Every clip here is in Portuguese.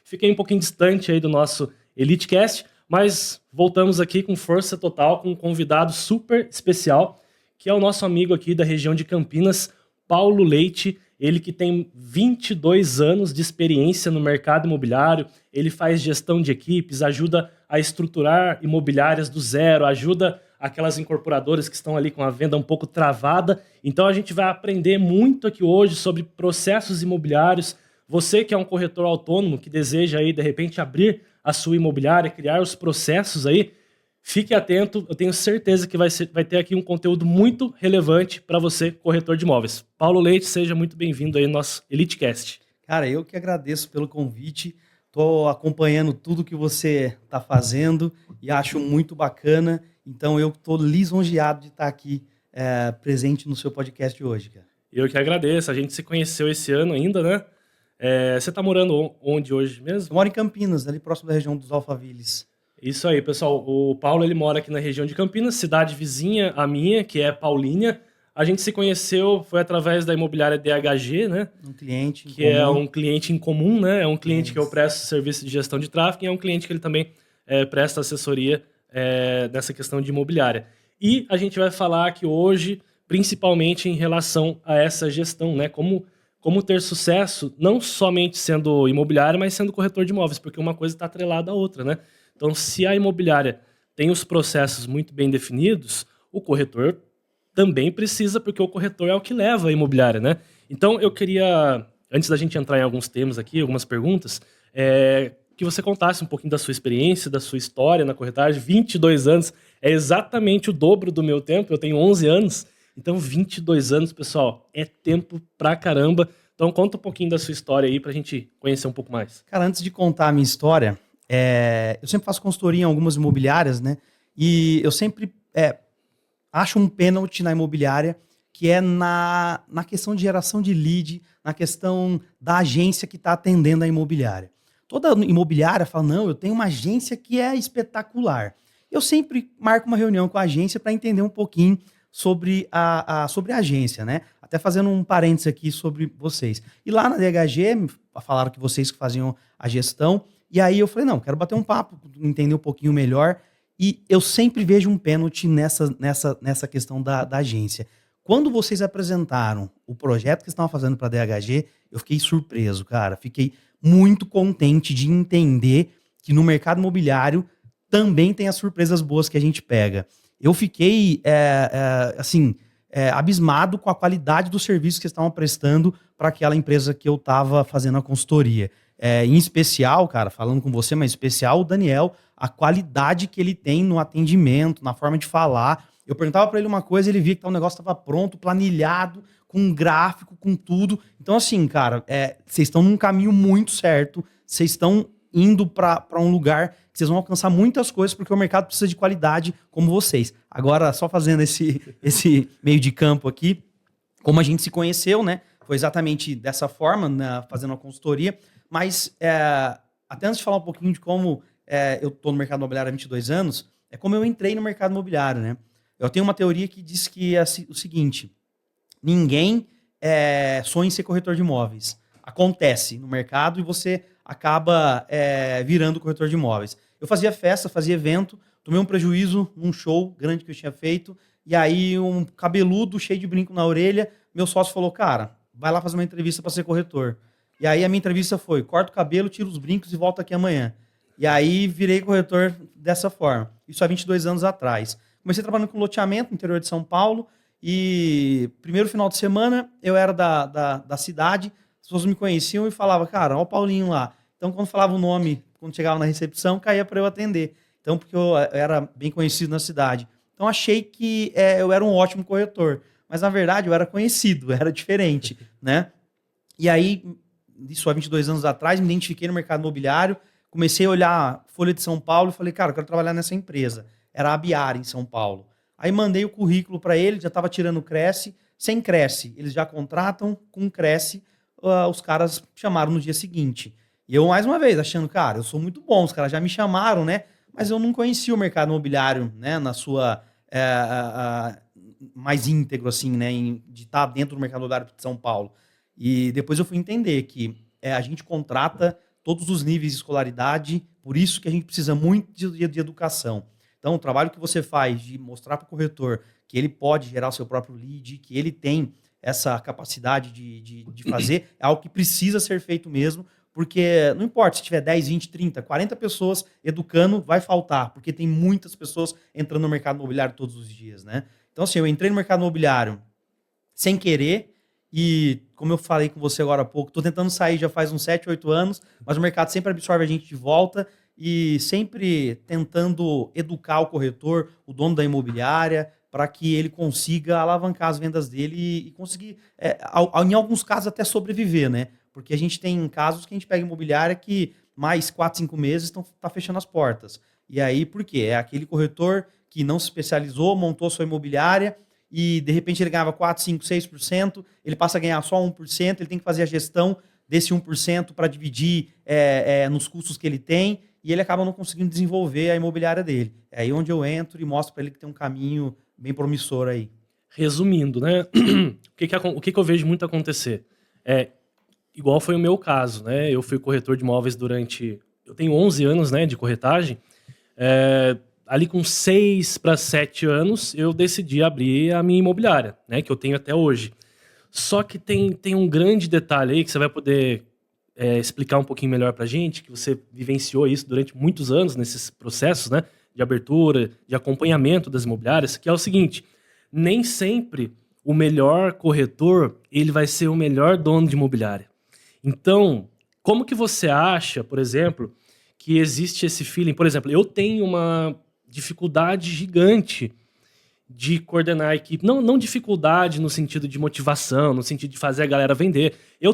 Fiquei um pouquinho distante aí do nosso EliteCast, mas voltamos aqui com força total, com um convidado super especial, que é o nosso amigo aqui da região de Campinas, Paulo Leite. Ele que tem 22 anos de experiência no mercado imobiliário, ele faz gestão de equipes, ajuda a estruturar imobiliárias do zero, ajuda aquelas incorporadoras que estão ali com a venda um pouco travada. Então a gente vai aprender muito aqui hoje sobre processos imobiliários. Você que é um corretor autônomo, que deseja aí de repente abrir a sua imobiliária, criar os processos aí, fique atento, eu tenho certeza que vai ter aqui um conteúdo muito relevante para você, corretor de imóveis. Paulo Leite, seja muito bem-vindo aí no nosso EliteCast. Cara, eu que agradeço pelo convite, estou acompanhando tudo que você está fazendo e acho muito bacana, então eu estou lisonjeado de estar aqui presente no seu podcast hoje, cara. Eu que agradeço, a gente se conheceu esse ano ainda, né? Você está morando onde hoje mesmo? Eu moro em Campinas, ali próximo da região dos Alphavilles. Isso aí, pessoal. O Paulo, ele mora aqui na região de Campinas, cidade vizinha à minha, que é Paulínia. A gente se conheceu, foi através da imobiliária DHG, né? Um cliente em que comum. É um cliente em comum, né? É um cliente que eu presto serviço de gestão de tráfego e é um cliente que ele também presta assessoria nessa questão de imobiliária. E a gente vai falar aqui hoje, principalmente em relação a essa gestão, né? Como ter sucesso, não somente sendo imobiliário, mas sendo corretor de imóveis, porque uma coisa está atrelada à outra, né? Então, se a imobiliária tem os processos muito bem definidos, o corretor também precisa, porque o corretor é o que leva a imobiliária, né? Então, eu queria, antes da gente entrar em alguns temas aqui, algumas perguntas, que você contasse um pouquinho da sua experiência, da sua história na corretagem. 22 anos é exatamente o dobro do meu tempo, eu tenho 11 anos, então 22 anos, pessoal, é tempo pra caramba. Então, conta um pouquinho da sua história aí pra gente conhecer um pouco mais. Cara, antes de contar a minha história, eu sempre faço consultoria em algumas imobiliárias, né? E eu sempre acho um pênalti na imobiliária, que é na questão de geração de lead, na questão da agência que está atendendo a imobiliária. Toda imobiliária fala, não, eu tenho uma agência que é espetacular. Eu sempre marco uma reunião com a agência para entender um pouquinho sobre sobre a agência, né? Até fazendo um parênteses aqui sobre vocês. E lá na DHG, falaram que vocês que faziam a gestão, e aí eu falei, não, quero bater um papo, entender um pouquinho melhor. E eu sempre vejo um pênalti nessa questão da agência. Quando vocês apresentaram o projeto que estavam fazendo para a DHG, eu fiquei surpreso, cara. Fiquei muito contente de entender que no mercado imobiliário também tem as surpresas boas que a gente pega. Eu fiquei, abismado com a qualidade do serviço que estavam prestando para aquela empresa que eu estava fazendo a consultoria. Em especial, cara, falando com você, mas em especial o Daniel, a qualidade que ele tem no atendimento, na forma de falar. Eu perguntava para ele uma coisa, ele via que o negócio estava pronto, planilhado, com um gráfico, com tudo. Então, assim, cara, vocês estão num caminho muito certo, vocês estão indo para um lugar que vocês vão alcançar muitas coisas, porque o mercado precisa de qualidade como vocês. Agora, só fazendo esse meio de campo aqui, como a gente se conheceu, né? Foi exatamente dessa forma, né, fazendo a consultoria. Mas, até antes de falar um pouquinho de como eu estou no mercado imobiliário há 22 anos, é como eu entrei no mercado imobiliário, né? Eu tenho uma teoria que diz que é o seguinte, ninguém sonha em ser corretor de imóveis. Acontece no mercado e você acaba virando corretor de imóveis. Eu fazia festa, fazia evento, tomei um prejuízo num show grande que eu tinha feito, e aí um cabeludo, cheio de brinco na orelha, meu sócio falou, cara, vai lá fazer uma entrevista para ser corretor. E aí a minha entrevista foi, corta o cabelo, tira os brincos e volta aqui amanhã. E aí virei corretor dessa forma. Isso há 22 anos atrás. Comecei trabalhando com loteamento no interior de São Paulo e primeiro final de semana eu era da cidade, as pessoas me conheciam e falavam, cara, olha o Paulinho lá. Então quando falava o nome, quando chegava na recepção, caía para eu atender. Então porque eu era bem conhecido na cidade. Então achei que eu era um ótimo corretor. Mas na verdade eu era conhecido, era diferente, né? E aí, isso há 22 anos atrás, me identifiquei no mercado imobiliário, comecei a olhar Folha de São Paulo e falei, cara, eu quero trabalhar nessa empresa. Era a Biara, em São Paulo. Aí mandei o currículo para ele, já estava tirando Cresce. Sem Cresce, eles já contratam, com Cresce, os caras chamaram no dia seguinte. E eu, mais uma vez, achando, cara, eu sou muito bom, os caras já me chamaram, né? Mas eu não conhecia o mercado imobiliário, né? Na sua... mais íntegro, assim, né? De estar dentro do mercado imobiliário de São Paulo. E depois eu fui entender que a gente contrata todos os níveis de escolaridade, por isso que a gente precisa muito de educação. Então, o trabalho que você faz de mostrar para o corretor que ele pode gerar o seu próprio lead, que ele tem essa capacidade de fazer, é algo que precisa ser feito mesmo, porque não importa se tiver 10, 20, 30, 40 pessoas educando, vai faltar, porque tem muitas pessoas entrando no mercado imobiliário todos os dias, né? Então, assim, eu entrei no mercado imobiliário sem querer e, como eu falei com você agora há pouco, estou tentando sair já faz uns 7, 8 anos, mas o mercado sempre absorve a gente de volta e sempre tentando educar o corretor, o dono da imobiliária, para que ele consiga alavancar as vendas dele e conseguir, em alguns casos, até sobreviver, né? Porque a gente tem casos que a gente pega imobiliária que mais 4, 5 meses tá fechando as portas. E aí, por quê? É aquele corretor que não se especializou, montou sua imobiliária e, de repente, ele ganhava 4, 5, 6%, ele passa a ganhar só 1%, ele tem que fazer a gestão desse 1% para dividir nos custos que ele tem e ele acaba não conseguindo desenvolver a imobiliária dele. É aí onde eu entro e mostro para ele que tem um caminho bem promissor aí. Resumindo, né? O que eu vejo muito acontecer? Igual foi o meu caso, né? Eu fui corretor de imóveis durante... Eu tenho 11 anos, né, de corretagem. Ali com 6 para 7 anos, eu decidi abrir a minha imobiliária, né, que eu tenho até hoje. Só que tem um grande detalhe aí que você vai poder explicar um pouquinho melhor pra gente, que você vivenciou isso durante muitos anos, nesses processos, né, de abertura, de acompanhamento das imobiliárias, que é o seguinte: nem sempre o melhor corretor, ele vai ser o melhor dono de imobiliária. Então, como que você acha, por exemplo, que existe esse feeling? Por exemplo, eu tenho uma dificuldade gigante de coordenar a equipe. Não dificuldade no sentido de motivação, no sentido de fazer a galera vender. Eu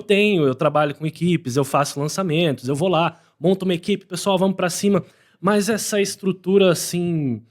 trabalho com equipes, eu faço lançamentos, eu vou lá, monto uma equipe, pessoal, vamos para cima. Mas essa estrutura, assim,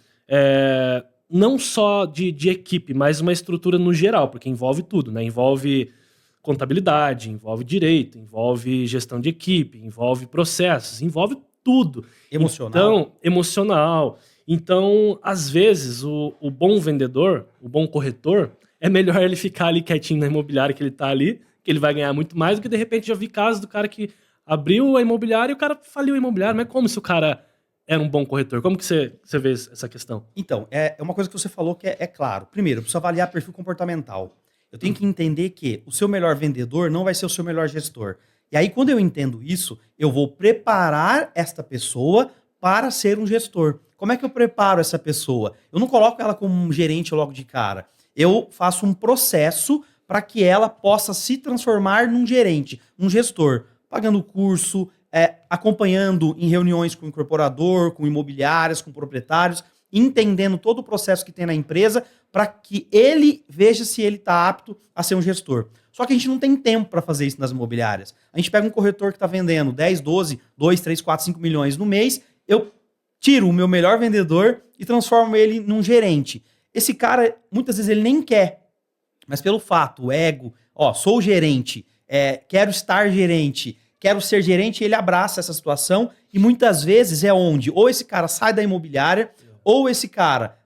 não só de equipe, mas uma estrutura no geral, porque envolve tudo, né? Envolve contabilidade, envolve direito, envolve gestão de equipe, envolve processos, envolve tudo. Emocional. Então, emocional. Então, às vezes, o bom vendedor, o bom corretor, é melhor ele ficar ali quietinho na imobiliária que ele tá ali, que ele vai ganhar muito mais do que, de repente, já vi casos do cara que abriu a imobiliária e o cara faliu a imobiliária. Mas como se o cara era um bom corretor? Como que você vê essa questão? Então, é uma coisa que você falou que é claro. Primeiro, eu preciso avaliar perfil comportamental. Eu tenho que entender que o seu melhor vendedor não vai ser o seu melhor gestor. E aí, quando eu entendo isso, eu vou preparar esta pessoa para ser um gestor. Como é que eu preparo essa pessoa? Eu não coloco ela como um gerente logo de cara. Eu faço um processo para que ela possa se transformar num gerente, num gestor, pagando curso, acompanhando em reuniões com o incorporador, com imobiliárias, com proprietários, entendendo todo o processo que tem na empresa para que ele veja se ele está apto a ser um gestor. Só que a gente não tem tempo para fazer isso nas imobiliárias. A gente pega um corretor que está vendendo 10, 12, 2, 3, 4, 5 milhões no mês, eu tiro o meu melhor vendedor e transformo ele num gerente. Esse cara, muitas vezes, ele nem quer, mas pelo fato, o ego, sou gerente, quero estar gerente, quero ser gerente, ele abraça essa situação e muitas vezes é onde ou esse cara sai da imobiliária ou esse cara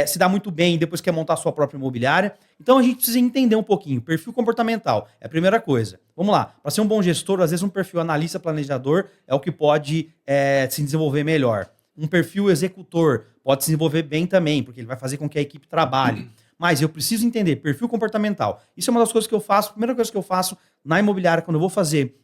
se dá muito bem e depois quer montar a sua própria imobiliária. Então a gente precisa entender um pouquinho. Perfil comportamental é a primeira coisa. Vamos lá. Para ser um bom gestor, às vezes um perfil analista planejador é o que pode se desenvolver melhor. Um perfil executor pode se desenvolver bem também, porque ele vai fazer com que a equipe trabalhe. Mas eu preciso entender perfil comportamental. Isso é uma das coisas que eu faço. A primeira coisa que eu faço na imobiliária, quando eu vou fazer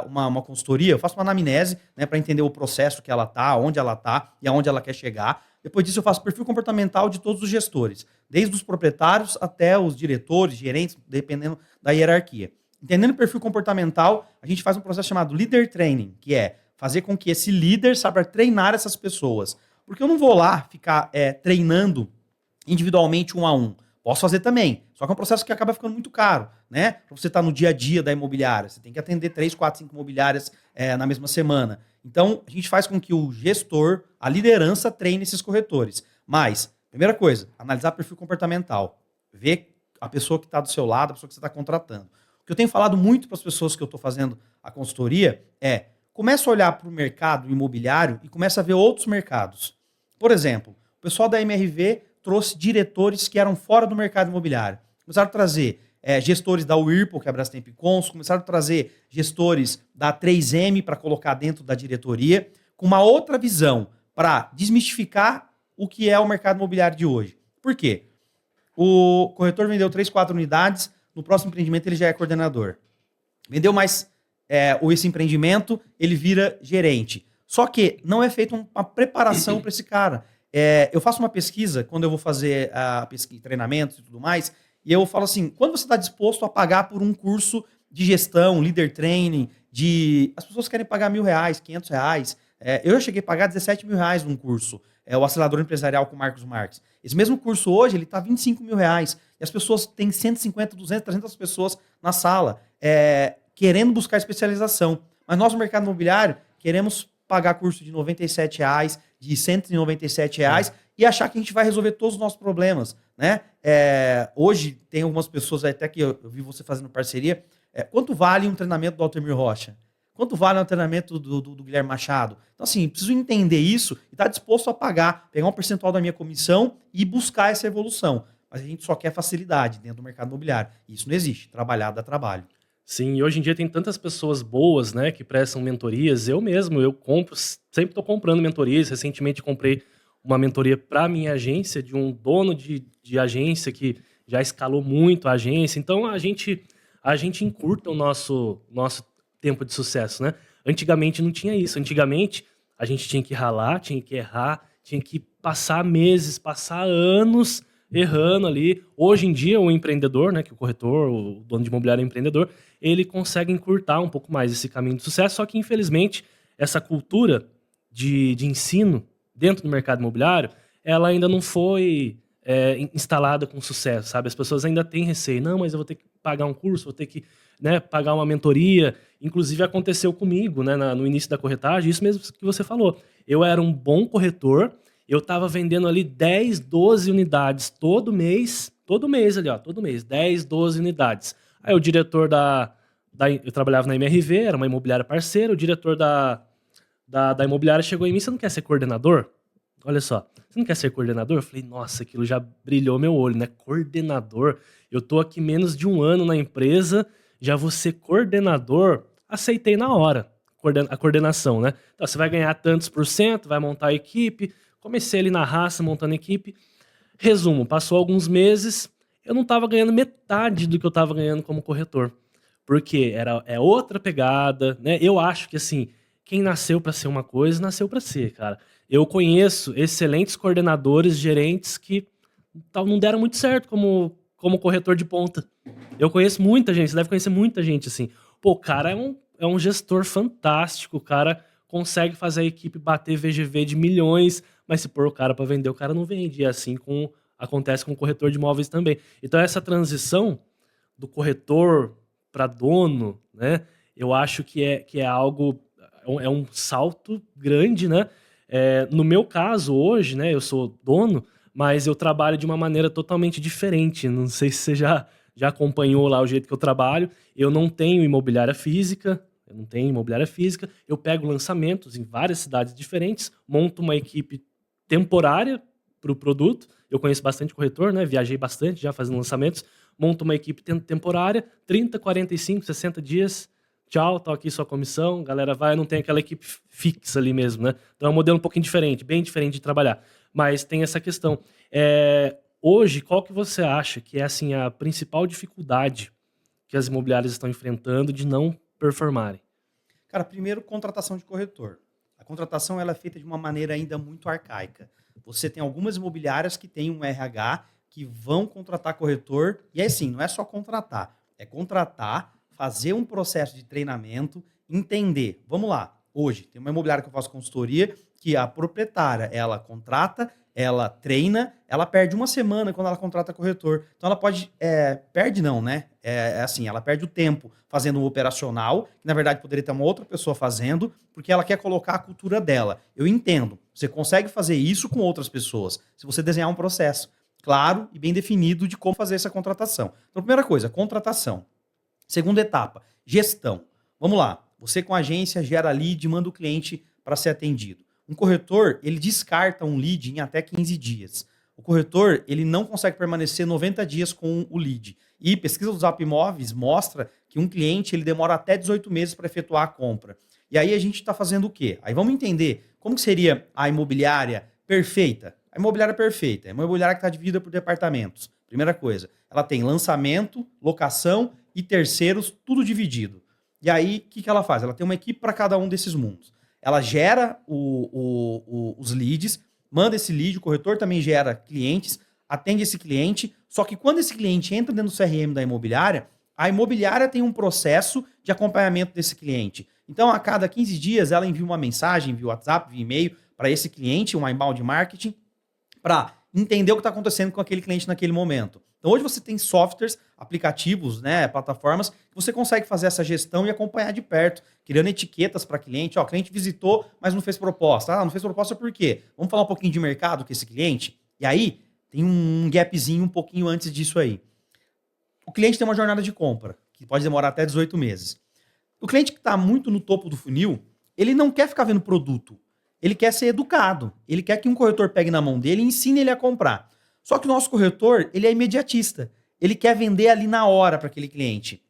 uma consultoria, eu faço uma anamnese, né, para entender o processo que ela está, onde ela está e aonde ela quer chegar. Depois disso, eu faço perfil comportamental de todos os gestores, desde os proprietários até os diretores, gerentes, dependendo da hierarquia. Entendendo o perfil comportamental, a gente faz um processo chamado Leader Training, que é fazer com que esse líder saiba treinar essas pessoas. Porque eu não vou lá ficar treinando individualmente um a um. Posso fazer também, só que é um processo que acaba ficando muito caro, né? Para você estar no dia a dia da imobiliária, você tem que atender 3, 4, 5 imobiliárias na mesma semana. Então, a gente faz com que o gestor, a liderança, treine esses corretores. Mas, primeira coisa, analisar perfil comportamental. Ver a pessoa que está do seu lado, a pessoa que você está contratando. O que eu tenho falado muito para as pessoas que eu estou fazendo a consultoria começa a olhar para o mercado imobiliário e começa a ver outros mercados. Por exemplo, o pessoal da MRV trouxe diretores que eram fora do mercado imobiliário. Começaram a trazer gestores da Whirlpool, que é a Brastemp Cons, começaram a trazer gestores da 3M para colocar dentro da diretoria, com uma outra visão para desmistificar o que é o mercado imobiliário de hoje. Por quê? O corretor vendeu 3, 4 unidades, no próximo empreendimento ele já é coordenador. Vendeu mais esse empreendimento, ele vira gerente. Só que não é feita uma preparação para esse cara. Eu faço uma pesquisa, quando eu vou fazer treinamentos e tudo mais, e eu falo assim, quando você está disposto a pagar por um curso de gestão, leader training, as pessoas querem pagar R$1.000, R$500. Eu já cheguei a pagar R$17.000 num curso, o Acelerador Empresarial com o Marcos Marques. Esse mesmo curso hoje, ele está R$25.000. E as pessoas têm 150, 200, 300 pessoas na sala, querendo buscar especialização. Mas nós, no mercado imobiliário, queremos pagar curso de R$97, de R$197 e achar que a gente vai resolver todos os nossos problemas, né? Hoje tem algumas pessoas, até que eu vi você fazendo parceria, quanto vale um treinamento do Altemir Rocha? Quanto vale um treinamento do Guilherme Machado? Então, assim, preciso entender isso e estar disposto a pagar, pegar um percentual da minha comissão e buscar essa evolução. Mas a gente só quer facilidade dentro do mercado imobiliário. Isso não existe. Trabalhar dá trabalho. Sim, e hoje em dia tem tantas pessoas boas, né, que prestam mentorias. Eu compro, sempre estou comprando mentorias. Recentemente comprei uma mentoria para minha agência, de um dono de agência que já escalou muito a agência. Então, a gente encurta o nosso tempo de sucesso, né? Antigamente não tinha isso. Antigamente, a gente tinha que ralar, tinha que errar, tinha que passar meses, passar anos errando ali. Hoje em dia, o empreendedor, né, que o corretor, o dono de imobiliário é empreendedor, ele consegue encurtar um pouco mais esse caminho de sucesso, só que, infelizmente, essa cultura de ensino dentro do mercado imobiliário, ela ainda não foi instalada com sucesso, sabe? As pessoas ainda têm receio. Não, mas eu vou ter que pagar um curso, vou ter que, né, pagar uma mentoria. Inclusive, aconteceu comigo, né, no início da corretagem, isso mesmo que você falou. Eu era um bom corretor, eu estava vendendo ali 10, 12 unidades todo mês ali, ó, todo mês, 10, 12 unidades. Aí o diretor eu trabalhava na MRV, era uma imobiliária parceira, o diretor da imobiliária chegou em mim, você não quer ser coordenador? Olha só, você não quer ser coordenador? Eu falei, nossa, aquilo já brilhou meu olho, né? Coordenador? Eu tô aqui menos de um ano na empresa, já vou ser coordenador? Aceitei na hora a coordenação, né? Então, você vai ganhar tantos %, vai montar a equipe. Comecei ali na raça, montando a equipe. Resumo, passou alguns meses, eu não estava ganhando metade do que eu estava ganhando como corretor. Porque é outra pegada, né? Eu acho que, assim, quem nasceu para ser uma coisa, nasceu para ser, cara. Eu conheço excelentes coordenadores, gerentes que não deram muito certo como corretor de ponta. Eu conheço muita gente, você deve conhecer muita gente, assim. Pô, o cara é um gestor fantástico, o cara consegue fazer a equipe bater VGV de milhões, mas se pôr o cara para vender, o cara não vende. E assim acontece com o corretor de imóveis também. Então essa transição do corretor para dono, né? Eu acho que é algo, é um salto grande, né? No meu caso, hoje, né? Eu sou dono, mas eu trabalho de uma maneira totalmente diferente. Não sei se você já acompanhou lá o jeito que eu trabalho. Eu não tenho imobiliária física, eu pego lançamentos em várias cidades diferentes, monto uma equipe temporária para o produto. Eu conheço bastante corretor, né? Viajei bastante já fazendo lançamentos. Monto uma equipe temporária, 30, 45, 60 dias. Tchau, tá aqui sua comissão. Galera vai, não tem aquela equipe fixa ali mesmo, né? Então é um modelo um pouquinho diferente, bem diferente de trabalhar. Mas tem essa questão. Hoje, qual que você acha que é assim, a principal dificuldade que as imobiliárias estão enfrentando de não performarem? Cara, primeiro, contratação de corretor. A contratação ela é feita de uma maneira ainda muito arcaica. Você tem algumas imobiliárias que têm um RH que vão contratar corretor, e assim, não é só contratar, é contratar, fazer um processo de treinamento, entender. Vamos lá, hoje tem uma imobiliária que eu faço consultoria, que a proprietária, ela contrata, ela treina, ela perde uma semana quando ela contrata corretor. Então ela pode, perde não, né? Assim, ela perde o tempo fazendo o operacional, que na verdade poderia ter uma outra pessoa fazendo, porque ela quer colocar a cultura dela. Eu entendo, você consegue fazer isso com outras pessoas, se você desenhar um processo claro e bem definido de como fazer essa contratação. Então, primeira coisa, contratação. Segunda etapa, gestão. Vamos lá, você com a agência gera lead, manda o cliente para ser atendido. Um corretor, ele descarta um lead em até 15 dias. O corretor, ele não consegue permanecer 90 dias com o lead. E pesquisa do Zap Imóveis mostra que um cliente ele demora até 18 meses para efetuar a compra. E aí a gente está fazendo o quê? Aí vamos entender como que seria a imobiliária perfeita. A imobiliária perfeita é uma imobiliária que está dividida por departamentos. Primeira coisa, ela tem lançamento, locação e terceiros, tudo dividido. E aí, o que ela faz? Ela tem uma equipe para cada um desses mundos. Ela gera os leads, manda esse lead, o corretor também gera clientes, atende esse cliente, só que quando esse cliente entra dentro do CRM da imobiliária, a imobiliária tem um processo de acompanhamento desse cliente. Então, a cada 15 dias, ela envia uma mensagem via WhatsApp, via e-mail para esse cliente, um inbound marketing, para entender o que está acontecendo com aquele cliente naquele momento. Então, hoje você tem softwares, aplicativos, né, plataformas, que você consegue fazer essa gestão e acompanhar de perto, criando etiquetas para cliente. Ó, o cliente visitou, mas não fez proposta. Ah, não fez proposta por quê? Vamos falar um pouquinho de mercado com esse cliente? E aí, tem um gapzinho um pouquinho antes disso aí. O cliente tem uma jornada de compra, que pode demorar até 18 meses. O cliente que está muito no topo do funil, ele não quer ficar vendo produto. Ele quer ser educado. Ele quer que um corretor pegue na mão dele e ensine ele a comprar. Só que o nosso corretor, ele é imediatista. Ele quer vender ali na hora para aquele cliente.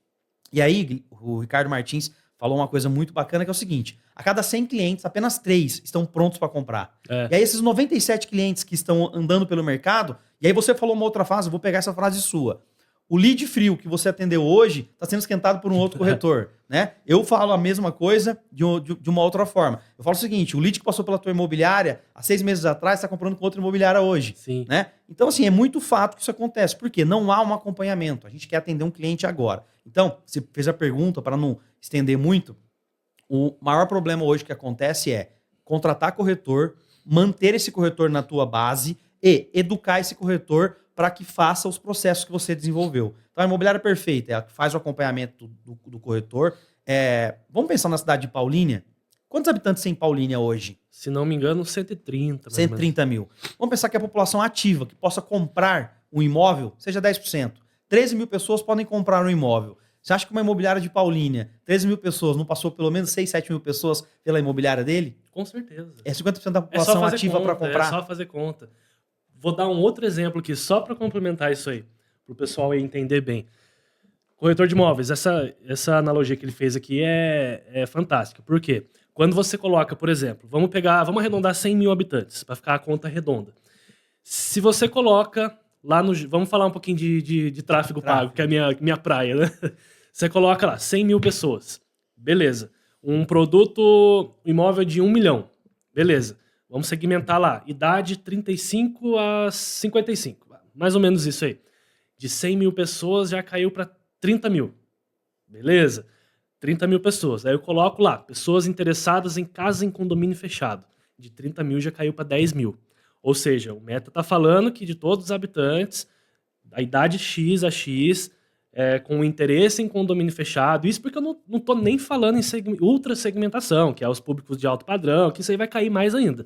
E aí, o Ricardo Martins falou uma coisa muito bacana, que é o seguinte: a cada 100 clientes, apenas 3 estão prontos para comprar. E aí, esses 97 clientes que estão andando pelo mercado, e aí você falou uma outra frase, eu vou pegar essa frase sua. O lead frio que você atendeu hoje está sendo esquentado por um outro corretor, né? Eu falo a mesma coisa de uma outra forma. Eu falo o seguinte: o lead que passou pela tua imobiliária há 6 meses atrás está comprando com outra imobiliária hoje. Sim. Né? Então, assim, é muito fato que isso acontece. Por quê? Não há um acompanhamento. A gente quer atender um cliente agora. Então, você fez a pergunta, para não estender muito, o maior problema hoje que acontece é contratar corretor, manter esse corretor na tua base e educar esse corretor para que faça os processos que você desenvolveu. Então, a imobiliária perfeita é a que faz o acompanhamento do corretor. Vamos pensar na cidade de Paulínia? Quantos habitantes tem em Paulínia hoje? Se não me engano, 130. 130 mil. Vamos pensar que a população ativa, que possa comprar um imóvel, seja 10%. 13 mil pessoas podem comprar um imóvel. Você acha que uma imobiliária de Paulínia, 13 mil pessoas, não passou pelo menos 6, 7 mil pessoas pela imobiliária dele? Com certeza. É 50% da população ativa para comprar. É só fazer conta. Vou dar um outro exemplo aqui, só para complementar isso aí, para o pessoal entender bem. Corretor de imóveis, essa analogia que ele fez aqui é fantástica. Por quê? Quando você coloca, por exemplo, vamos arredondar 100 mil habitantes, para ficar a conta redonda. Se você coloca lá no... Vamos falar um pouquinho de tráfego pago, que é a minha praia, né? Você coloca lá 100 mil pessoas. Beleza. Um produto imóvel de 1 milhão. Beleza. Vamos segmentar lá. Idade 35 a 55. Mais ou menos isso aí. De 100 mil pessoas já caiu para 30 mil. Beleza? 30 mil pessoas. Aí eu coloco lá, pessoas interessadas em casa em condomínio fechado. De 30 mil já caiu para 10 mil. Ou seja, o Meta está falando que de todos os habitantes, da idade X a X, com interesse em condomínio fechado, isso porque eu não estou nem falando em ultra segmentação, que é os públicos de alto padrão, que isso aí vai cair mais ainda.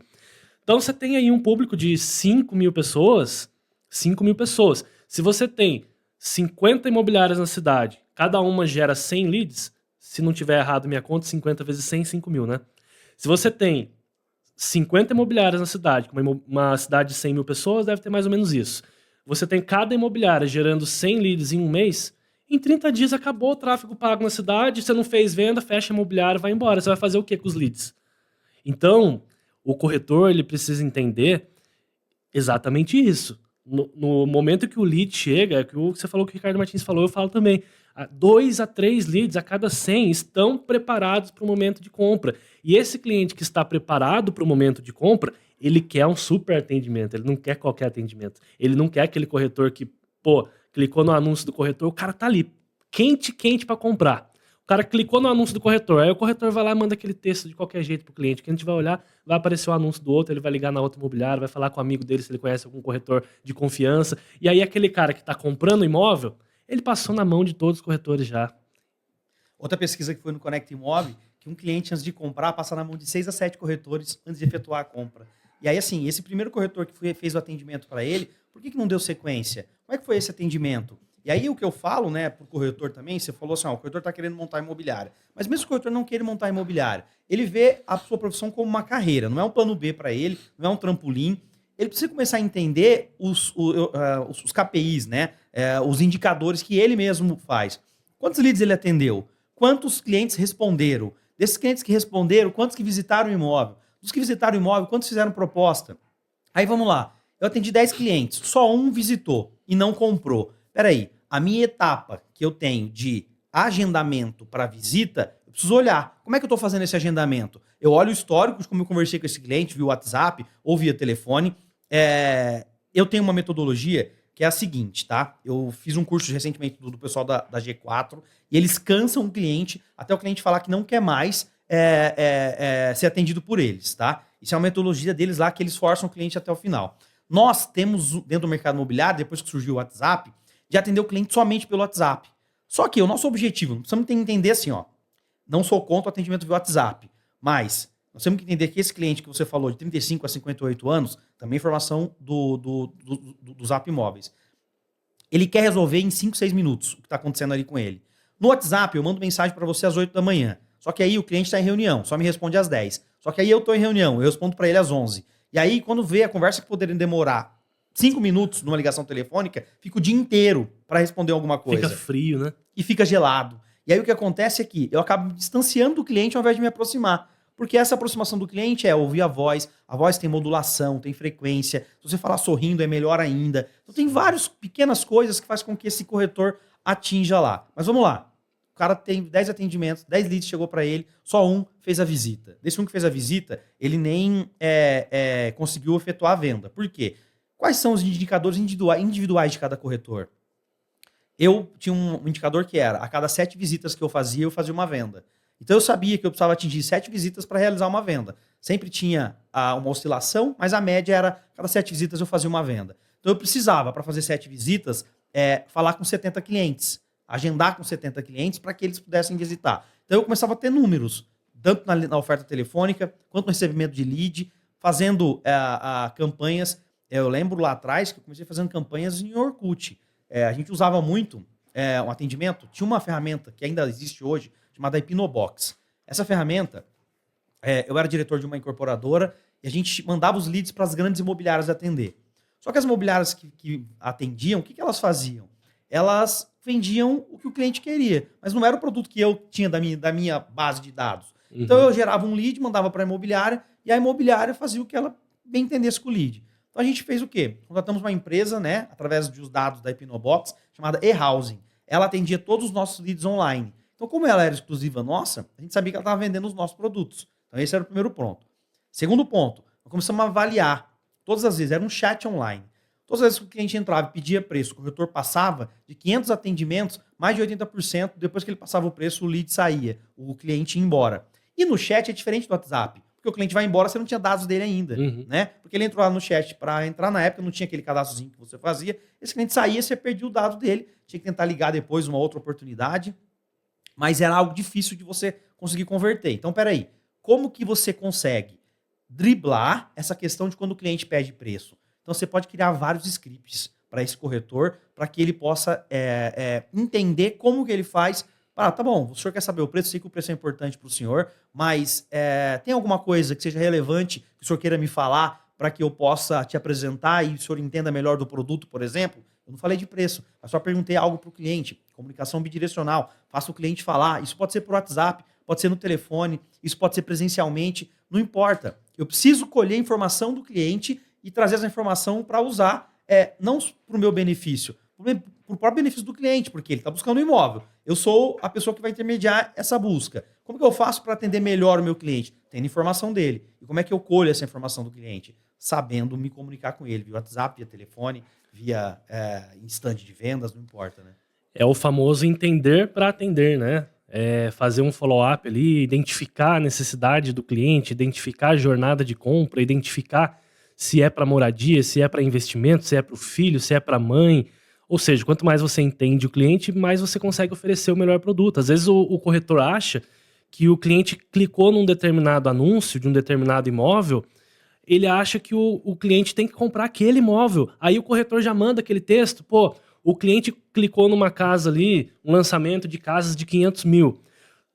Então você tem aí um público de 5 mil pessoas, 5 mil pessoas. Se você tem 50 imobiliárias na cidade, cada uma gera 100 leads, se não tiver errado minha conta, 50 vezes 100, 5 mil, né? Se você tem 50 imobiliárias na cidade, uma cidade de 100 mil pessoas, deve ter mais ou menos isso. Você tem cada imobiliária gerando 100 leads em um mês, em 30 dias acabou o tráfego pago na cidade, você não fez venda, fecha a imobiliária, vai embora. Você vai fazer o que com os leads? Então, o corretor ele precisa entender exatamente isso. No momento que o lead chega, é que você falou que o Ricardo Martins falou, eu falo também. 2 a 3 leads a cada 100 estão preparados para o momento de compra. E esse cliente que está preparado para o momento de compra, ele quer um super atendimento, ele não quer qualquer atendimento. Ele não quer aquele corretor que, clicou no anúncio do corretor, o cara tá ali, quente para comprar. O cara clicou no anúncio do corretor, aí o corretor vai lá e manda aquele texto de qualquer jeito pro cliente, que a gente vai olhar, vai aparecer o anúncio do outro, ele vai ligar na outra imobiliária, vai falar com o amigo dele se ele conhece algum corretor de confiança, e aí aquele cara que tá comprando imóvel, ele passou na mão de todos os corretores já. Outra pesquisa que foi no Conecta Imóvel, que um cliente antes de comprar passa na mão de 6 a 7 corretores antes de efetuar a compra. E aí, assim, esse primeiro corretor que fez o atendimento para ele, por que não deu sequência? Como é que foi esse atendimento? E aí o que eu falo, né, pro corretor também, você falou assim, o corretor está querendo montar imobiliária. Mas mesmo o corretor não querer montar imobiliária, ele vê a sua profissão como uma carreira, não é um plano B para ele, não é um trampolim. ele precisa começar a entender os KPIs, né? Os indicadores que ele mesmo faz. Quantos leads ele atendeu? Quantos clientes responderam? Desses clientes que responderam, quantos que visitaram o imóvel? Dos que visitaram o imóvel, quantos fizeram proposta? Aí vamos lá. Eu atendi 10 clientes, só um visitou e não comprou. Peraí, a minha etapa que eu tenho de agendamento para visita, eu preciso olhar. Como é que eu estou fazendo esse agendamento? Eu olho o histórico de como eu conversei com esse cliente via WhatsApp ou via telefone. Eu tenho uma metodologia que é a seguinte, tá? Eu fiz um curso recentemente do pessoal da G4 e eles cansam o cliente até o cliente falar que não quer mais ser atendido por eles, tá? Isso é uma metodologia deles lá que eles forçam o cliente até o final. Nós temos dentro do mercado imobiliário, depois que surgiu o WhatsApp, de atender o cliente somente pelo WhatsApp. Só que o nosso objetivo, precisamos entender assim, ó, não sou contra o atendimento via WhatsApp, mas nós temos que entender que esse cliente que você falou de 35 a 58 anos, também informação do Zap Imóveis, ele quer resolver em 5, 6 minutos o que está acontecendo ali com ele. No WhatsApp, eu mando mensagem para você às 8 da manhã. Só que aí o cliente está em reunião, só me responde às 10. Só que aí eu estou em reunião, eu respondo para ele às 11. E aí, quando vê a conversa que poderia demorar 5 minutos numa ligação telefônica, fica o dia inteiro para responder alguma coisa. Fica frio, né? E fica gelado. E aí o que acontece é que eu acabo me distanciando do cliente ao invés de me aproximar. Porque essa aproximação do cliente é ouvir a voz tem modulação, tem frequência. Se você falar sorrindo é melhor ainda. Então tem várias pequenas coisas que faz com que esse corretor atinja lá. Mas vamos lá. O cara tem 10 atendimentos, 10 leads chegou para ele, só um fez a visita. Desse um que fez a visita, ele nem conseguiu efetuar a venda. Por quê? Quais são os indicadores individuais de cada corretor? Eu tinha um indicador que era, a cada 7 visitas que eu fazia uma venda. Então eu sabia que eu precisava atingir 7 visitas para realizar uma venda. Sempre tinha uma oscilação, mas a média era, a cada 7 visitas eu fazia uma venda. Então eu precisava, para fazer 7 visitas, falar com 70 clientes. Agendar com 70 clientes para que eles pudessem visitar. Então eu começava a ter números, tanto na oferta telefônica, quanto no recebimento de lead, fazendo campanhas. Eu lembro lá atrás que eu comecei fazendo campanhas em Orkut. A gente usava muito um atendimento, tinha uma ferramenta que ainda existe hoje, chamada Hipnobox. Essa ferramenta, eu era diretor de uma incorporadora e a gente mandava os leads para as grandes imobiliárias atender. Só que as imobiliárias que atendiam, o que elas faziam? Elas vendiam o que o cliente queria, mas não era o produto que eu tinha da minha base de dados. Uhum. Então eu gerava um lead, mandava para a imobiliária e a imobiliária fazia o que ela bem entendesse com o lead. Então a gente fez o quê? Contratamos uma empresa, né, através dos dados da Hipnobox, chamada eHousing. Ela atendia todos os nossos leads online. Então, como ela era exclusiva nossa, a gente sabia que ela estava vendendo os nossos produtos. Então esse era o primeiro ponto. Segundo ponto, nós começamos a avaliar. Todas as vezes, era um chat online. Todas as vezes que o cliente entrava e pedia preço, o corretor passava de 500 atendimentos, mais de 80%, depois que ele passava o preço, o lead saía, o cliente ia embora. E no chat é diferente do WhatsApp, porque o cliente vai embora, você não tinha dados dele ainda, né? Porque ele entrou lá no chat para entrar na época, não tinha aquele cadastrozinho que você fazia, esse cliente saía, você perdia o dado dele, tinha que tentar ligar depois uma outra oportunidade, mas era algo difícil de você conseguir converter. Então, peraí, como que você consegue driblar essa questão de quando o cliente pede preço? Então, você pode criar vários scripts para esse corretor, para que ele possa entender como que ele faz. Tá bom, o senhor quer saber o preço, sei que o preço é importante para o senhor, mas tem alguma coisa que seja relevante que o senhor queira me falar para que eu possa te apresentar e o senhor entenda melhor do produto, por exemplo? Eu não falei de preço, eu só perguntei algo para o cliente. Comunicação bidirecional, faça o cliente falar. Isso pode ser por WhatsApp, pode ser no telefone, isso pode ser presencialmente, não importa. Eu preciso colher a informação do cliente e trazer essa informação para usar, não para o meu benefício, para o próprio benefício do cliente, porque ele está buscando um imóvel. Eu sou a pessoa que vai intermediar essa busca. Como que eu faço para atender melhor o meu cliente? Tendo informação dele. E como é que eu colho essa informação do cliente? Sabendo me comunicar com ele, via WhatsApp, via telefone, via instante de vendas, não importa, né? É o famoso entender para atender, né? Fazer um follow-up ali, identificar a necessidade do cliente, identificar a jornada de compra, identificar se é para moradia, se é para investimento, se é para o filho, se é para a mãe. Ou seja, quanto mais você entende o cliente, mais você consegue oferecer o melhor produto. Às vezes o corretor acha que o cliente clicou num determinado anúncio de um determinado imóvel, ele acha que o cliente tem que comprar aquele imóvel. Aí o corretor já manda aquele texto, o cliente clicou numa casa ali, um lançamento de casas de 500 mil.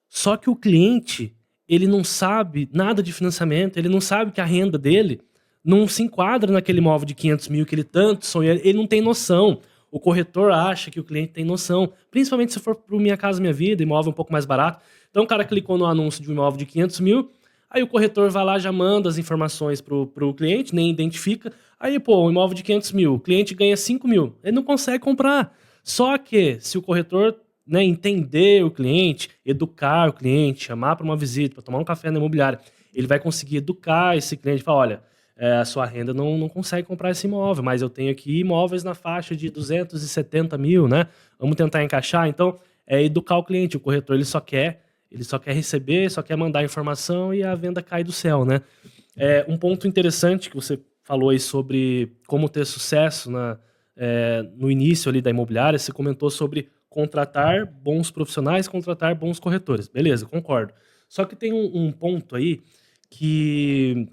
Só que o cliente, ele não sabe nada de financiamento, ele não sabe que a renda dele não se enquadra naquele imóvel de 500 mil que ele tanto sonha, ele não tem noção. O corretor acha que o cliente tem noção, principalmente se for para Minha Casa Minha Vida, imóvel um pouco mais barato. Então o cara clicou no anúncio de um imóvel de 500 mil, aí o corretor vai lá, já manda as informações pro cliente, nem identifica. Aí, pô, um imóvel de 500 mil, o cliente ganha 5 mil, ele não consegue comprar. Só que se o corretor, né, entender o cliente, educar o cliente, chamar para uma visita, para tomar um café na imobiliária, ele vai conseguir educar esse cliente e falar, olha, a sua renda não consegue comprar esse imóvel, mas eu tenho aqui imóveis na faixa de 270 mil, né? Vamos tentar encaixar. Então, é educar o cliente. O corretor ele só quer receber, só quer mandar informação e a venda cai do céu, né? Um ponto interessante que você falou aí sobre como ter sucesso no início ali da imobiliária, você comentou sobre contratar bons profissionais, contratar bons corretores. Beleza, concordo. Só que tem um ponto aí que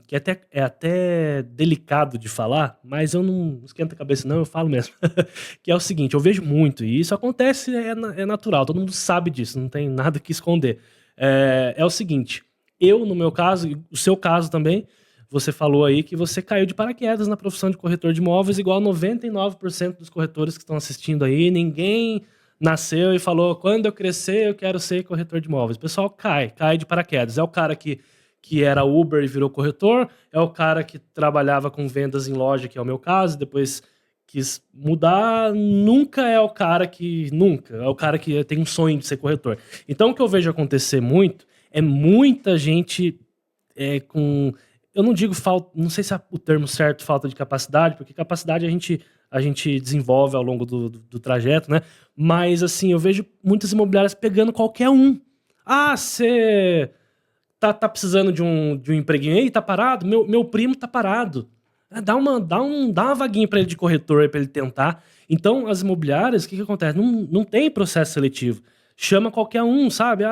é até delicado de falar, mas eu não esquento a cabeça não, eu falo mesmo. Que é o seguinte, eu vejo muito, e isso acontece, é natural, todo mundo sabe disso, não tem nada que esconder. É o seguinte, eu, no meu caso, e o seu caso também, você falou aí que você caiu de paraquedas na profissão de corretor de imóveis, igual 99% dos corretores que estão assistindo aí, ninguém nasceu e falou, quando eu crescer eu quero ser corretor de imóveis. O pessoal cai de paraquedas. É o cara que era Uber e virou corretor, é o cara que trabalhava com vendas em loja, que é o meu caso, depois quis mudar, nunca é o cara que tem um sonho de ser corretor. Então o que eu vejo acontecer muito é muita gente eu não digo falta, não sei se é o termo certo, falta de capacidade, porque capacidade a gente desenvolve ao longo do trajeto, né? Mas assim, eu vejo muitas imobiliárias pegando qualquer um. Ah, você tá precisando de um empreguinho aí, tá parado? Meu primo tá parado. Dá uma vaguinha para ele de corretor para ele tentar. Então, as imobiliárias, o que acontece? Não tem processo seletivo. Chama qualquer um, sabe?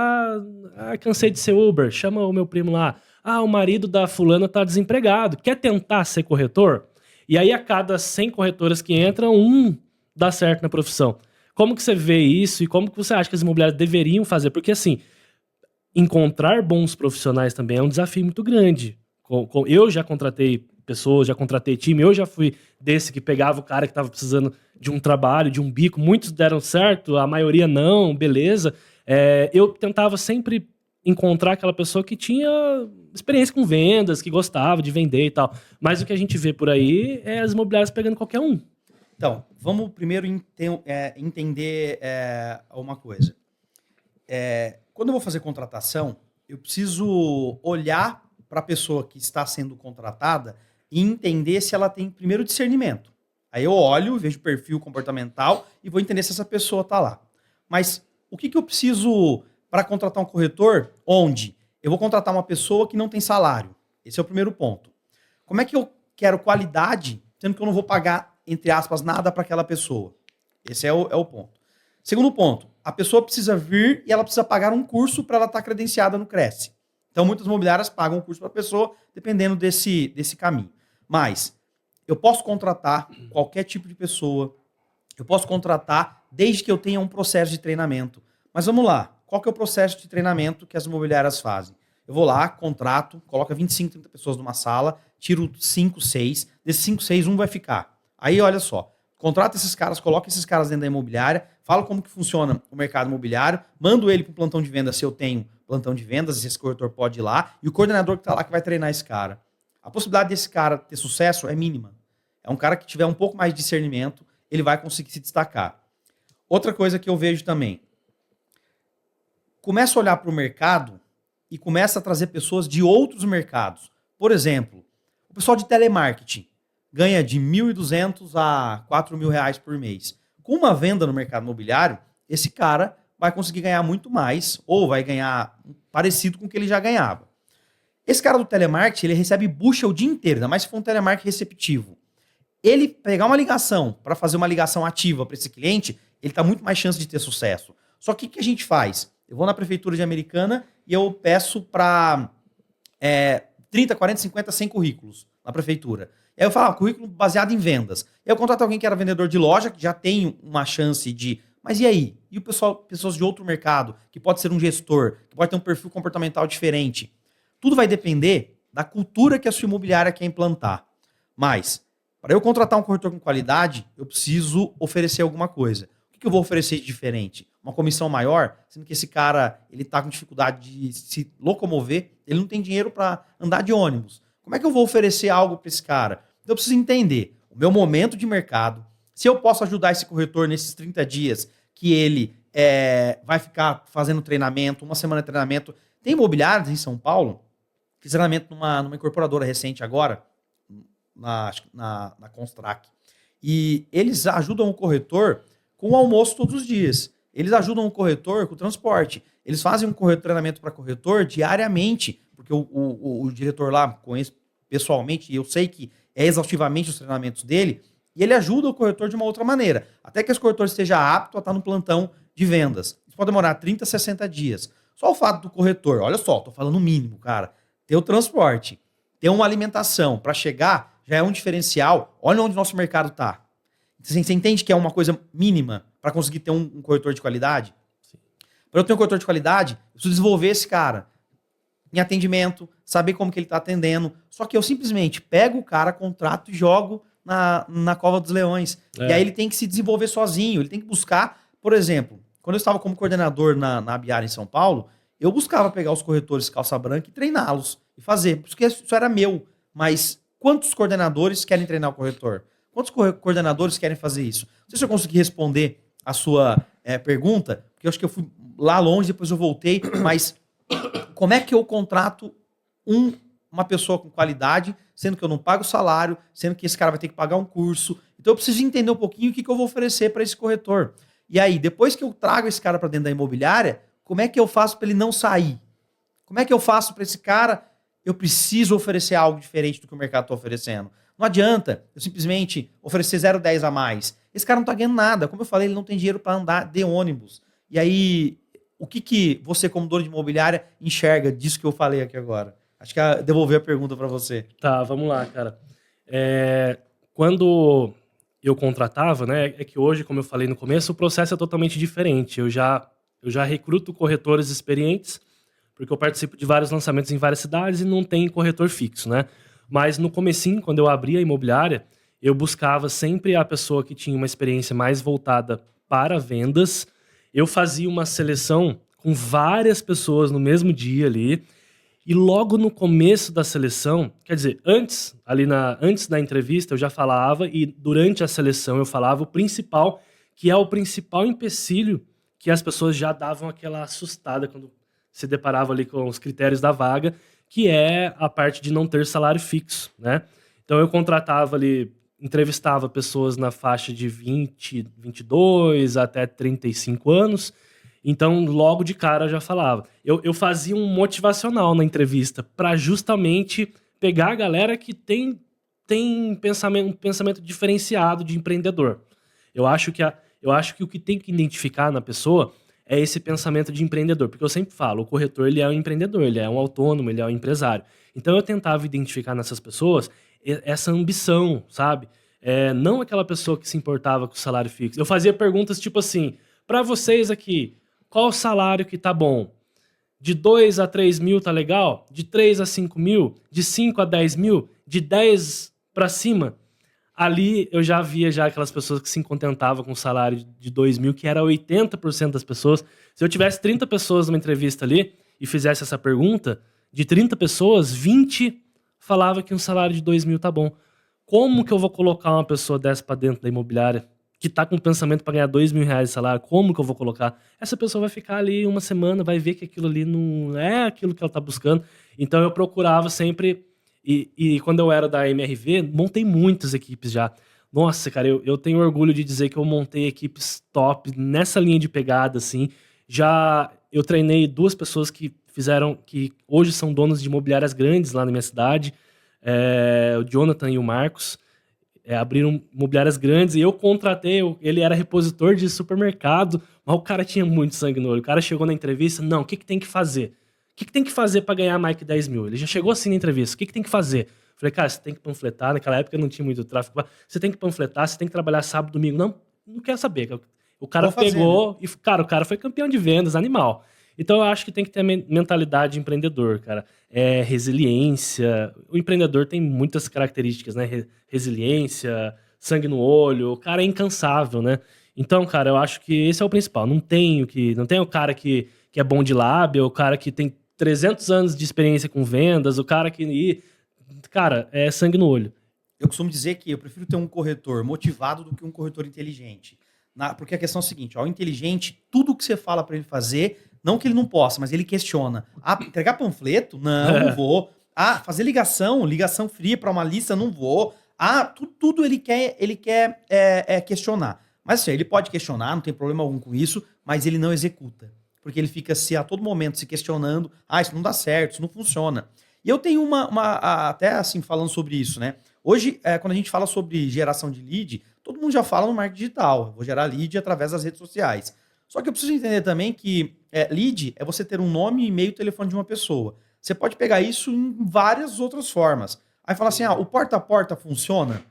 Cansei de ser Uber, chama o meu primo lá. O marido da fulana tá desempregado. Quer tentar ser corretor? E aí, a cada 100 corretoras que entram, um dá certo na profissão. Como que você vê isso e como que você acha que as imobiliárias deveriam fazer? Porque, assim, encontrar bons profissionais também é um desafio muito grande. Eu já contratei pessoas, já contratei time, eu já fui desse que pegava o cara que estava precisando de um trabalho, de um bico. Muitos deram certo, a maioria não, beleza. Eu tentava sempre encontrar aquela pessoa que tinha experiência com vendas, que gostava de vender e tal. Mas o que a gente vê por aí é as imobiliárias pegando qualquer um. Então, vamos primeiro entender uma coisa. Quando eu vou fazer contratação, eu preciso olhar para a pessoa que está sendo contratada e entender se ela tem, primeiro, discernimento. Aí eu olho, vejo o perfil comportamental e vou entender se essa pessoa está lá. Mas o que eu preciso para contratar um corretor? Onde eu vou contratar uma pessoa que não tem salário. Esse é o primeiro ponto. Como é que eu quero qualidade, sendo que eu não vou pagar, entre aspas, nada para aquela pessoa? Esse é o ponto. Segundo ponto, a pessoa precisa vir e ela precisa pagar um curso para ela estar credenciada no Cresce. Então, muitas imobiliárias pagam um curso para a pessoa, dependendo desse caminho. Mas eu posso contratar qualquer tipo de pessoa, eu posso contratar desde que eu tenha um processo de treinamento. Mas vamos lá, qual que é o processo de treinamento que as imobiliárias fazem? Eu vou lá, contrato, coloco 25, 30 pessoas numa sala, tiro 5, 6, desses 5, 6, um vai ficar. Aí, olha só, contrata esses caras, coloca esses caras dentro da imobiliária, fala como que funciona o mercado imobiliário, mando ele para o plantão de vendas se eu tenho plantão de vendas, esse corretor pode ir lá, e o coordenador que está lá que vai treinar esse cara. A possibilidade desse cara ter sucesso é mínima. É um cara que tiver um pouco mais de discernimento, ele vai conseguir se destacar. Outra coisa que eu vejo também, começa a olhar para o mercado e começa a trazer pessoas de outros mercados. Por exemplo, o pessoal de telemarketing ganha de R$ 1.200 a R$ 4.000 por mês. Com uma venda no mercado imobiliário, esse cara vai conseguir ganhar muito mais, ou vai ganhar parecido com o que ele já ganhava. Esse cara do telemarketing, ele recebe bucha o dia inteiro, ainda mais se for um telemarketing receptivo. Ele pegar uma ligação para fazer uma ligação ativa para esse cliente, ele está muito mais chance de ter sucesso. Só que o que a gente faz? Eu vou na prefeitura de Americana e eu peço para 30, 40, 50, 100 currículos na prefeitura. E aí eu falo, currículo baseado em vendas. E aí eu contrato alguém que era vendedor de loja, que já tem uma chance de... Mas e aí? E o pessoas de outro mercado, que pode ser um gestor, que pode ter um perfil comportamental diferente. Tudo vai depender da cultura que a sua imobiliária quer implantar. Mas, para eu contratar um corretor com qualidade, eu preciso oferecer alguma coisa. O que eu vou oferecer de diferente? Uma comissão maior, sendo que esse cara ele está com dificuldade de se locomover, ele não tem dinheiro para andar de ônibus. Como é que eu vou oferecer algo para esse cara? Então eu preciso entender o meu momento de mercado, se eu posso ajudar esse corretor nesses 30 dias que ele vai ficar fazendo treinamento, uma semana de treinamento. Tem imobiliários em São Paulo, fiz treinamento numa incorporadora recente agora, na Constrac. E eles ajudam o corretor com o almoço todos os dias. Eles ajudam o corretor com o transporte. Eles fazem um treinamento para corretor diariamente, porque o diretor lá conhece pessoalmente, e eu sei que é exaustivamente os treinamentos dele, e ele ajuda o corretor de uma outra maneira. Até que esse corretor esteja apto a estar no plantão de vendas. Isso pode demorar 30, 60 dias. Só o fato do corretor, olha só, tô falando o mínimo, cara, ter o transporte, ter uma alimentação para chegar, já é um diferencial. Olha onde o nosso mercado está. Você entende que é uma coisa mínima para conseguir ter um corretor de qualidade? Para eu ter um corretor de qualidade, eu preciso desenvolver esse cara em atendimento, saber como que ele está atendendo. Só que eu simplesmente pego o cara, contrato e jogo na cova dos leões. E aí ele tem que se desenvolver sozinho, ele tem que buscar, por exemplo, quando eu estava como coordenador na Abiar em São Paulo, eu buscava pegar os corretores calça branca e treiná-los e fazer, porque isso era meu. Mas quantos coordenadores querem treinar o corretor? Quantos coordenadores querem fazer isso? Não sei se eu consegui responder a sua pergunta, porque eu acho que eu fui lá longe, depois eu voltei, mas como é que eu contrato uma pessoa com qualidade, sendo que eu não pago salário, sendo que esse cara vai ter que pagar um curso? Então eu preciso entender um pouquinho o que eu vou oferecer para esse corretor. E aí, depois que eu trago esse cara para dentro da imobiliária, como é que eu faço para ele não sair? Como é que eu faço para esse cara? Eu preciso oferecer algo diferente do que o mercado está oferecendo. Não adianta eu simplesmente oferecer 0,10 a mais. Esse cara não está ganhando nada. Como eu falei, ele não tem dinheiro para andar de ônibus. E aí, o que você, como dono de imobiliária, enxerga disso que eu falei aqui agora? Acho que devolver a pergunta para você. Tá, vamos lá, cara. Quando eu contratava, né, é que hoje, como eu falei no começo, o processo é totalmente diferente. Eu já recruto corretores experientes, porque eu participo de vários lançamentos em várias cidades e não tem corretor fixo, né? Mas no comecinho, quando eu abri a imobiliária, eu buscava sempre a pessoa que tinha uma experiência mais voltada para vendas. Eu fazia uma seleção com várias pessoas no mesmo dia ali. E logo no começo da seleção, quer dizer, antes da entrevista eu já falava, e durante a seleção eu falava o principal, que é o principal empecilho que as pessoas já davam aquela assustada quando se deparavam ali com os critérios da vaga, que é a parte de não ter salário fixo, né? Então eu contratava ali, entrevistava pessoas na faixa de 20, 22 até 35 anos. Então, logo de cara eu já falava. Eu fazia um motivacional na entrevista para justamente pegar a galera que tem um pensamento diferenciado de empreendedor. Eu acho que o que tem que identificar na pessoa é esse pensamento de empreendedor. Porque eu sempre falo, o corretor ele é um empreendedor, ele é um autônomo, ele é um empresário. Então eu tentava identificar nessas pessoas essa ambição, sabe? Não aquela pessoa que se importava com o salário fixo. Eu fazia perguntas tipo assim, para vocês aqui, qual o salário que tá bom? De 2 a 3 mil tá legal? De 3 a 5 mil? De 5 a 10 mil? De 10 para cima? Ali eu já via aquelas pessoas que se contentavam com o salário de 2 mil, que era 80% das pessoas. Se eu tivesse 30 pessoas numa entrevista ali e fizesse essa pergunta, de 30 pessoas, 20 falava que um salário de 2 mil tá bom. Como que eu vou colocar uma pessoa dessa para dentro da imobiliária que tá com pensamento para ganhar 2 mil reais de salário? Como que eu vou colocar? Essa pessoa vai ficar ali uma semana, vai ver que aquilo ali não é aquilo que ela tá buscando. Então eu procurava sempre, e quando eu era da MRV, montei muitas equipes já. Nossa, cara, eu tenho orgulho de dizer que eu montei equipes top nessa linha de pegada, assim. Já eu treinei 2 pessoas que hoje são donos de imobiliárias grandes lá na minha cidade, o Jonathan e o Marcos. Abriram imobiliárias grandes e eu contratei, ele era repositor de supermercado, mas o cara tinha muito sangue no olho. O cara chegou na entrevista, não, o que tem que fazer? O que tem que fazer para ganhar mais que 10 mil? Ele já chegou assim na entrevista, o que tem que fazer? Falei, cara, você tem que panfletar, naquela época não tinha muito tráfego, você tem que panfletar, você tem que trabalhar sábado, domingo. Não quero saber. O cara pegou, né? E, cara, o cara foi campeão de vendas, animal. Então eu acho que tem que ter a mentalidade de empreendedor, cara. Resiliência. O empreendedor tem muitas características, né? Resiliência, sangue no olho, o cara é incansável, né? Então, cara, eu acho que esse é o principal. Não tem o cara que é bom de lábia, o cara que tem 300 anos de experiência com vendas, o cara que... Cara, é sangue no olho. Eu costumo dizer que eu prefiro ter um corretor motivado do que um corretor inteligente. Porque a questão é a seguinte, ó, o inteligente, tudo que você fala para ele fazer, não que ele não possa, mas ele questiona. Ah, entregar panfleto? Não vou. Ah, fazer ligação fria para uma lista? Não vou. Ah, tudo ele quer questionar. Mas assim, ele pode questionar, não tem problema algum com isso, mas ele não executa. Porque ele fica a todo momento se questionando, isso não dá certo, isso não funciona. E eu tenho até assim, falando sobre isso, né? Hoje, quando a gente fala sobre geração de lead, todo mundo já fala no marketing digital. Eu vou gerar lead através das redes sociais. Só que eu preciso entender também que lead é você ter um nome, e-mail e telefone de uma pessoa. Você pode pegar isso em várias outras formas. Aí fala assim, o porta a porta funciona?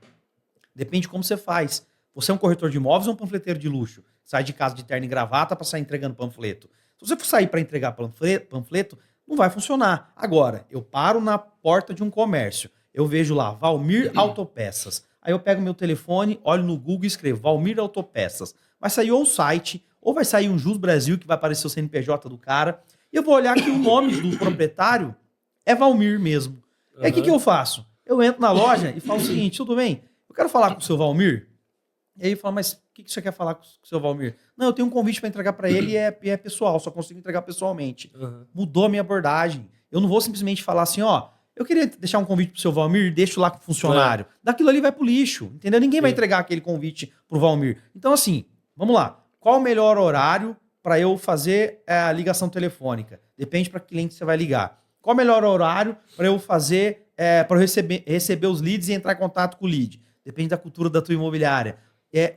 Depende de como você faz. Você é um corretor de imóveis ou um panfleteiro de luxo? Sai de casa de terno e gravata para sair entregando panfleto. Se você for sair para entregar panfleto, não vai funcionar. Agora, eu paro na porta de um comércio. Eu vejo lá, Valmir Autopeças. Aí eu pego meu telefone, olho no Google e escrevo Valmir Autopeças. Vai sair ou o site, ou vai sair um Jus Brasil, que vai aparecer o CNPJ do cara. E eu vou olhar que o nome do proprietário é Valmir mesmo. E aí o que eu faço? Eu entro na loja e falo o seguinte, tudo bem? Eu quero falar com o seu Valmir. E aí ele fala, mas o que você quer falar com o seu Valmir? Não, eu tenho um convite para entregar para ele e é pessoal, só consigo entregar pessoalmente. Mudou a minha abordagem. Eu não vou simplesmente falar assim, eu queria deixar um convite pro seu Valmir, deixo lá com o funcionário. Daquilo ali vai pro lixo, entendeu? Ninguém vai entregar aquele convite pro Valmir. Então, assim, vamos lá. Qual o melhor horário para eu fazer a ligação telefônica? Depende para que cliente você vai ligar. Qual o melhor horário para eu fazer, para eu receber os leads e entrar em contato com o lead? Depende da cultura da tua imobiliária.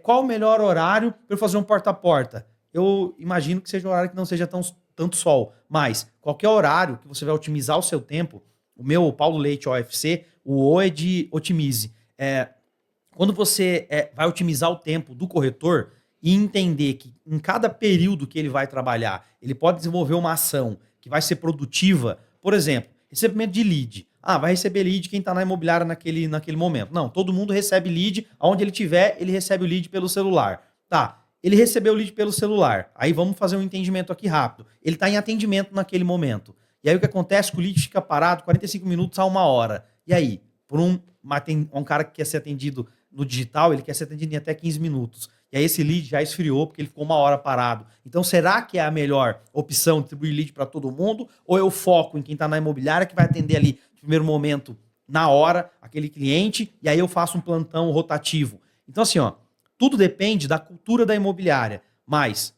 Qual o melhor horário para eu fazer um porta a porta? Eu imagino que seja um horário que não seja tanto sol, mas qualquer horário que você vai otimizar o seu tempo. O Paulo Leite OFC, o O é de otimize. Quando você vai otimizar o tempo do corretor e entender que em cada período que ele vai trabalhar, ele pode desenvolver uma ação que vai ser produtiva. Por exemplo, recebimento de lead. Vai receber lead quem está na imobiliária naquele momento. Não, todo mundo recebe lead. Aonde ele estiver, ele recebe o lead pelo celular. Tá, ele recebeu o lead pelo celular. Aí vamos fazer um entendimento aqui rápido. Ele está em atendimento naquele momento. E aí o que acontece? Que o lead fica parado 45 minutos a 1 hora. E aí, por um cara que quer ser atendido no digital, ele quer ser atendido em até 15 minutos. E aí esse lead já esfriou porque ele ficou 1 hora parado. Então será que é a melhor opção distribuir lead para todo mundo? Ou eu foco em quem está na imobiliária que vai atender ali no primeiro momento, na hora, aquele cliente, e aí eu faço um plantão rotativo. Então assim, tudo depende da cultura da imobiliária. Mas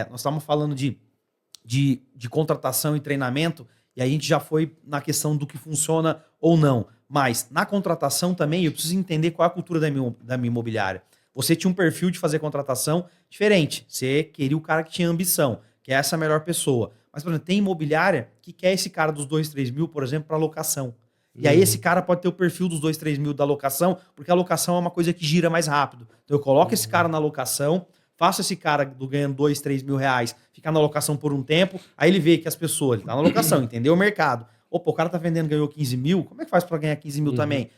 nós estamos falando de contratação e treinamento, e aí a gente já foi na questão do que funciona ou não. Mas na contratação também eu preciso entender qual é a cultura da minha imobiliária. Você tinha um perfil de fazer contratação diferente. Você queria o cara que tinha ambição, que é essa melhor pessoa. Mas, por exemplo, tem imobiliária que quer esse cara dos 2, 3 mil, por exemplo, para locação. E aí esse cara pode ter o perfil dos 2, 3 mil da locação, porque a locação é uma coisa que gira mais rápido. Então eu coloco esse cara na locação, faço esse cara ganhando 2, 3 mil reais, ficar na locação por um tempo, aí ele vê que as pessoas, ele tá na locação, entendeu o mercado. Opa, o cara tá vendendo, ganhou 15 mil, como é que faz para ganhar 15 mil também?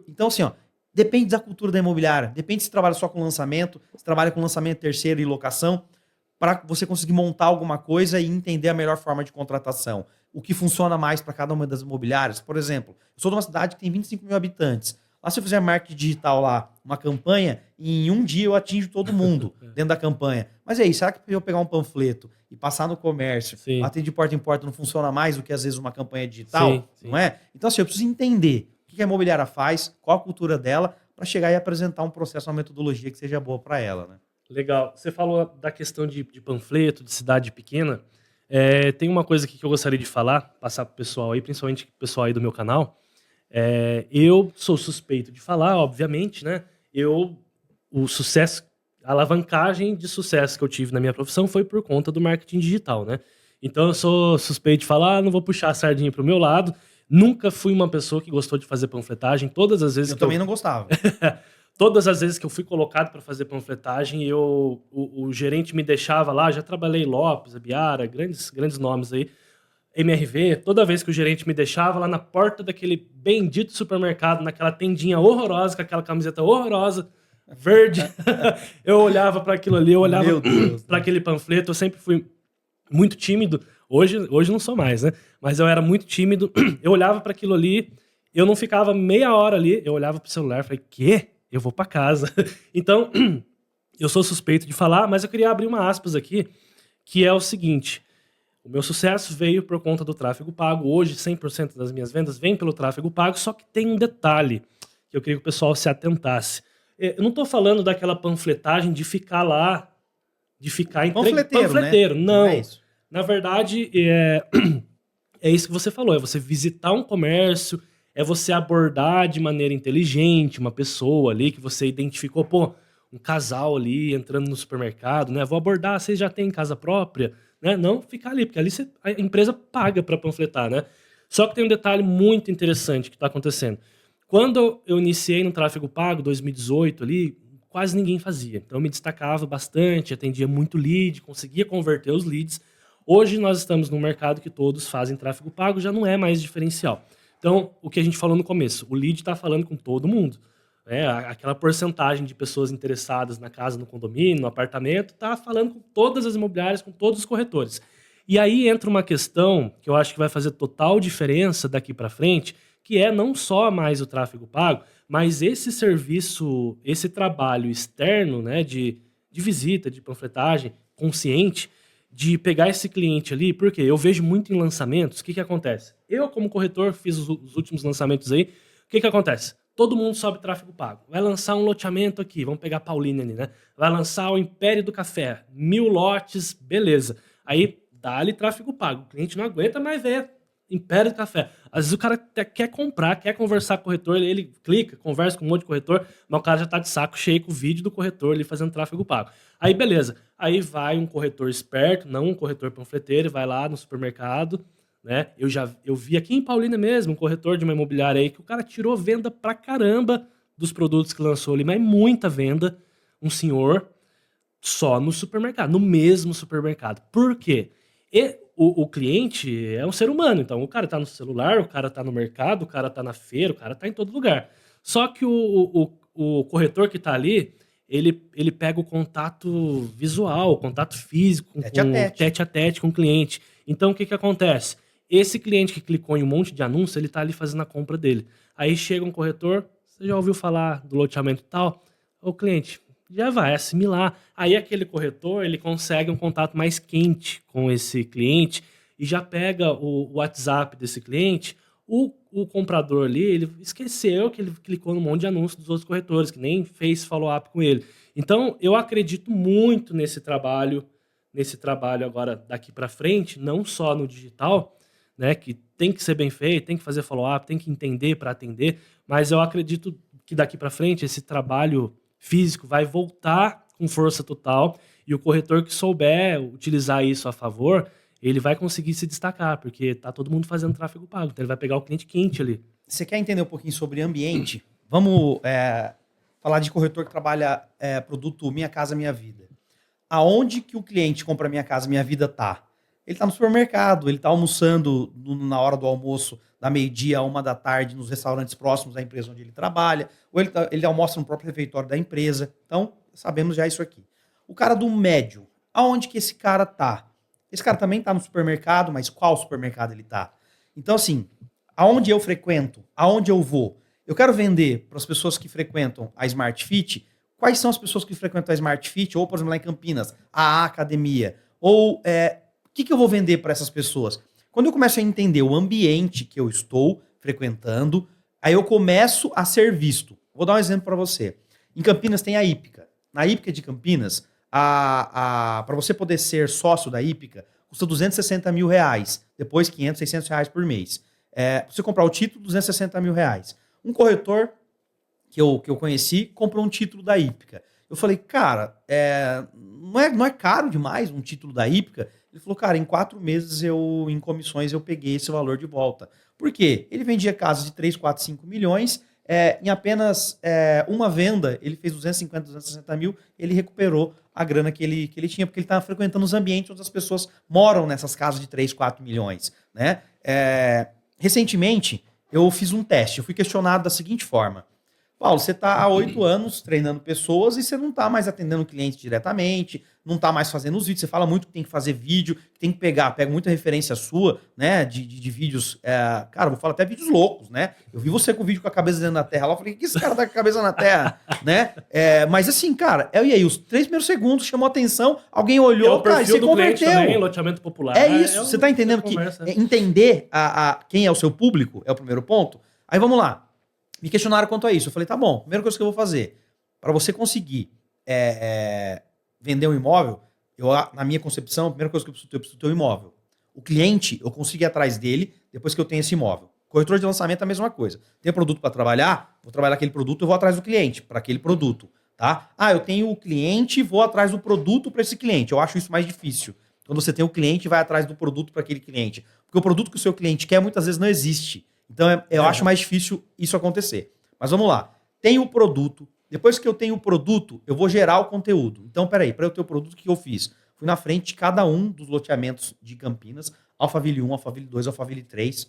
Então assim, depende da cultura da imobiliária, depende se trabalha só com lançamento, se trabalha com lançamento terceiro e locação, para você conseguir montar alguma coisa e entender a melhor forma de contratação. O que funciona mais para cada uma das imobiliárias. Por exemplo, eu sou de uma cidade que tem 25 mil habitantes. Lá se eu fizer marketing digital lá, uma campanha, em um dia eu atinjo todo mundo dentro da campanha. Mas aí, será que eu pegar um panfleto e passar no comércio, bater de porta em porta, não funciona mais do que às vezes uma campanha digital? Sim. Não é? Então assim, eu preciso entender o que a imobiliária faz, qual a cultura dela, para chegar e apresentar um processo, uma metodologia que seja boa para ela, né? Legal. Você falou da questão de panfleto, de cidade pequena. Tem uma coisa aqui que eu gostaria de falar, passar pro pessoal aí, principalmente o pessoal aí do meu canal. Eu sou suspeito de falar, obviamente, né? O sucesso, a alavancagem de sucesso que eu tive na minha profissão foi por conta do marketing digital, né? Então eu sou suspeito de falar, não vou puxar a sardinha pro meu lado. Nunca fui uma pessoa que gostou de fazer panfletagem. Todas as vezes Eu também não gostava. Todas as vezes que eu fui colocado para fazer panfletagem, o gerente me deixava lá. Já trabalhei Lopes, Abiara, grandes nomes aí. MRV, toda vez que o gerente me deixava lá na porta daquele bendito supermercado, naquela tendinha horrorosa, com aquela camiseta horrorosa, verde, eu olhava para aquilo ali, eu olhava para aquele panfleto. Eu sempre fui muito tímido. Hoje não sou mais, né? Mas eu era muito tímido. Eu olhava para aquilo ali, eu não ficava meia hora ali, eu olhava pro celular e falei, quê? Eu vou para casa. Então, eu sou suspeito de falar, mas eu queria abrir uma aspas aqui, que é o seguinte: o meu sucesso veio por conta do tráfego pago. Hoje, 100% das minhas vendas vem pelo tráfego pago, só que tem um detalhe que eu queria que o pessoal se atentasse. Eu não estou falando daquela panfletagem de ficar lá, de ficar panfleteiro, né? Não. É isso. Na verdade, é isso que você falou, é você visitar um comércio, é você abordar de maneira inteligente uma pessoa ali que você identificou, pô, um casal ali entrando no supermercado, né? Vou abordar, vocês já têm casa própria, né? Não ficar ali, porque ali a empresa paga para panfletar, né? Só que tem um detalhe muito interessante que está acontecendo. Quando eu iniciei no tráfego pago, 2018 ali, quase ninguém fazia. Então eu me destacava bastante, atendia muito lead, conseguia converter os leads. Hoje nós estamos num mercado que todos fazem tráfego pago, já não é mais diferencial. Então, o que a gente falou no começo, o lead está falando com todo mundo. Aquela porcentagem de pessoas interessadas na casa, no condomínio, no apartamento, está falando com todas as imobiliárias, com todos os corretores. E aí entra uma questão que eu acho que vai fazer total diferença daqui para frente, que é não só mais o tráfego pago, mas esse serviço, esse trabalho externo, né, de visita, de panfletagem consciente, de pegar esse cliente ali, porque eu vejo muito em lançamentos, o que acontece? Eu, como corretor, fiz os últimos lançamentos aí, o que acontece? Todo mundo sobe tráfego pago. Vai lançar um loteamento aqui, vamos pegar a Paulínia ali, né? Vai lançar o Império do Café, 1000 lotes, beleza. Aí, dá-lhe tráfego pago. O cliente não aguenta mais ver Império do Café. Às vezes o cara quer comprar, quer conversar com o corretor, ele clica, conversa com um monte de corretor, mas o cara já tá de saco cheio com o vídeo do corretor ali fazendo tráfego pago. Aí, beleza. Aí vai um corretor esperto, não um corretor panfleteiro, vai lá no supermercado, né? Eu vi aqui em Paulínia mesmo, um corretor de uma imobiliária aí, que o cara tirou venda pra caramba dos produtos que lançou ali, mas muita venda, um senhor, só no supermercado, no mesmo supermercado. Por quê? O cliente é um ser humano, então o cara tá no celular, o cara tá no mercado, o cara tá na feira, o cara tá em todo lugar. Só que o corretor que tá ali, ele pega o contato visual, o contato físico, tete a tete com o cliente. Então o que acontece? Esse cliente que clicou em um monte de anúncio, ele tá ali fazendo a compra dele. Aí chega um corretor, você já ouviu falar do loteamento e tal? O cliente já vai assimilar. Aí aquele corretor, ele consegue um contato mais quente com esse cliente e já pega o WhatsApp desse cliente. O comprador ali, ele esqueceu que ele clicou num monte de anúncios dos outros corretores, que nem fez follow-up com ele. Então, eu acredito muito nesse trabalho agora daqui para frente, não só no digital, né, que tem que ser bem feito, tem que fazer follow-up, tem que entender para atender, mas eu acredito que daqui para frente esse trabalho físico vai voltar com força total e o corretor que souber utilizar isso a favor, ele vai conseguir se destacar, porque tá todo mundo fazendo tráfego pago, então ele vai pegar o cliente quente ali. Você quer entender um pouquinho sobre ambiente? Vamos falar de corretor que trabalha produto Minha Casa Minha Vida. Aonde que o cliente compra Minha Casa Minha Vida tá? Ele está no supermercado, ele está almoçando na hora do almoço, da meio-dia a 1 da tarde, nos restaurantes próximos da empresa onde ele trabalha, ou ele almoça no próprio refeitório da empresa. Então, sabemos já isso aqui. O cara do médio, aonde que esse cara tá? Esse cara também está no supermercado, mas qual supermercado ele tá? Então, assim, aonde eu frequento, aonde eu vou, eu quero vender para as pessoas que frequentam a Smart Fit. Quais são as pessoas que frequentam a Smart Fit? Ou, por exemplo, lá em Campinas, a academia. Ou o que eu vou vender para essas pessoas? Quando eu começo a entender o ambiente que eu estou frequentando, aí eu começo a ser visto. Vou dar um exemplo para você. Em Campinas tem a Hípica. Na Hípica de Campinas, para você poder ser sócio da Hípica, custa R$260 mil. Depois R$500, R$600 por mês. Você comprar o título, R$260 mil. Um corretor que eu conheci comprou um título da Hípica. Eu falei, cara, não é caro demais um título da Hípica? Ele Ele falou, cara, em 4 meses em comissões eu peguei esse valor de volta. Por quê? Ele vendia casas de 3, 4, 5 milhões, em apenas uma venda, ele fez 250, 260 mil, ele recuperou a grana que ele tinha, porque ele estava frequentando os ambientes onde as pessoas moram nessas casas de 3, 4 milhões. Né? Recentemente, eu fiz um teste, eu fui questionado da seguinte forma. Paulo, você está há 8 anos treinando pessoas e você não está mais atendendo clientes diretamente, não está mais fazendo os vídeos. Você fala muito que tem que fazer vídeo, que tem que pega muita referência sua, né? De vídeos. Cara, vou falar até vídeos loucos, né? Eu vi você com o vídeo com a cabeça dentro da terra lá, eu falei, que esse cara tá com a cabeça na terra, né? Mas assim, cara, e aí, os 3 primeiros segundos chamou atenção, alguém olhou, cara, e você converteu. Também, loteamento popular. É isso, você tá entendendo que entender quem é o seu público é o primeiro ponto. Aí vamos lá. Me questionaram quanto a isso. Eu falei, tá bom, primeira coisa que eu vou fazer, para você conseguir vender um imóvel, na minha concepção, a primeira coisa que eu preciso ter um imóvel. O cliente, eu consigo ir atrás dele depois que eu tenho esse imóvel. Corretor de lançamento é a mesma coisa. Tem produto para trabalhar, vou trabalhar aquele produto, eu vou atrás do cliente para aquele produto. Tá? Eu tenho o cliente, vou atrás do produto para esse cliente. Eu acho isso mais difícil. Quando você tem o cliente, vai atrás do produto para aquele cliente. Porque o produto que o seu cliente quer, muitas vezes não existe. Então, eu acho mais difícil isso acontecer. Mas vamos lá. Tenho o produto. Depois que eu tenho o produto, eu vou gerar o conteúdo. Então, peraí, para eu ter o produto, o que eu fiz? Fui na frente de cada um dos loteamentos de Campinas, Alphaville 1, Alphaville 2, Alphaville 3.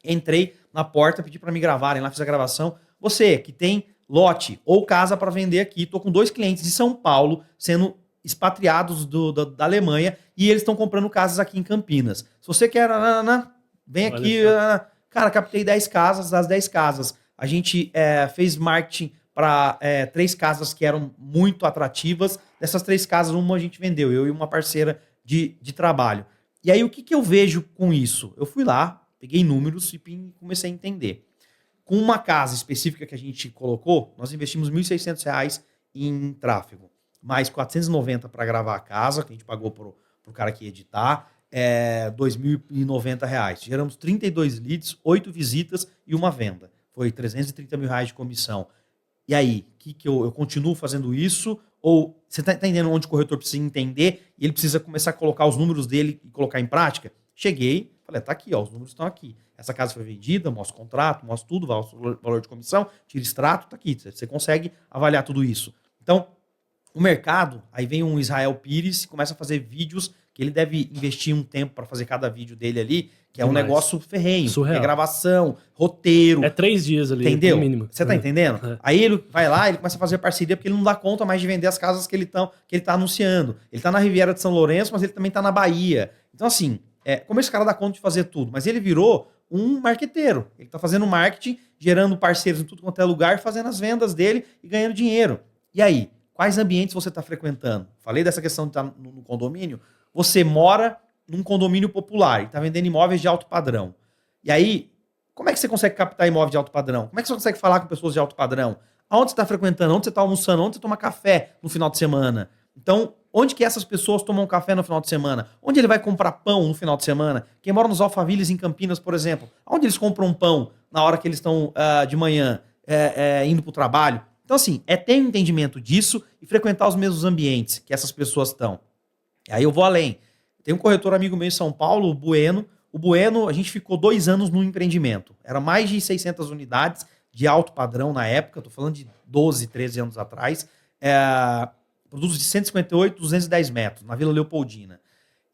Entrei na porta, pedi para me gravarem lá, fiz a gravação. Você que tem lote ou casa para vender aqui, estou com 2 clientes de São Paulo sendo expatriados da Alemanha e eles estão comprando casas aqui em Campinas. Se você quer, vem aqui... Cara, captei 10 casas. Das 10 casas, a gente fez marketing para 3 casas que eram muito atrativas. Dessas 3 casas, uma a gente vendeu, eu e uma parceira de trabalho. E aí, o que eu vejo com isso? Eu fui lá, peguei números e comecei a entender. Com uma casa específica que a gente colocou, nós investimos R$ 1.600 em tráfego. Mais 490 para gravar a casa, que a gente pagou para o cara que ia editar. R$ 2.090. Geramos 32 leads, 8 visitas e uma venda. Foi R$ 330 mil de comissão. E aí, que eu continuo fazendo isso? Ou você está entendendo onde o corretor precisa entender e ele precisa começar a colocar os números dele e colocar em prática? Cheguei, falei, tá aqui, os números estão aqui. Essa casa foi vendida, mostra o contrato, mostra tudo, valor de comissão, tira extrato, tá aqui. Você consegue avaliar tudo isso. Então, o mercado, aí vem um Israel Pires e começa a fazer vídeos que ele deve investir um tempo para fazer cada vídeo dele ali, que é um negócio ferrenho. Surreal. É gravação, roteiro. 3 dias ali, entendeu? no mínimo. Você tá entendendo? Aí ele vai lá, ele começa a fazer parceria, porque ele não dá conta mais de vender as casas que ele tá anunciando. Ele tá na Riviera de São Lourenço, mas ele também tá na Bahia. Então, assim, como esse cara dá conta de fazer tudo? Mas ele virou um marqueteiro. Ele tá fazendo marketing, gerando parceiros em tudo quanto é lugar, fazendo as vendas dele e ganhando dinheiro. E aí, quais ambientes você está frequentando? Falei dessa questão de estar no condomínio. Você mora num condomínio popular e está vendendo imóveis de alto padrão. E aí, como é que você consegue captar imóvel de alto padrão? Como é que você consegue falar com pessoas de alto padrão? Aonde você está frequentando? Onde você está almoçando? Onde você toma café no final de semana? Então, onde que essas pessoas tomam café no final de semana? Onde ele vai comprar pão no final de semana? Quem mora nos Alphavilles em Campinas, por exemplo, onde eles compram pão na hora que eles estão de manhã indo para o trabalho? Então, assim, ter um entendimento disso e frequentar os mesmos ambientes que essas pessoas estão. Aí eu vou além. Tem um corretor amigo meu em São Paulo, o Bueno. O Bueno, a gente ficou 2 anos no empreendimento. Era mais de 600 unidades de alto padrão na época. Estou falando de 12, 13 anos atrás. Produtos de 158, 210 metros, na Vila Leopoldina.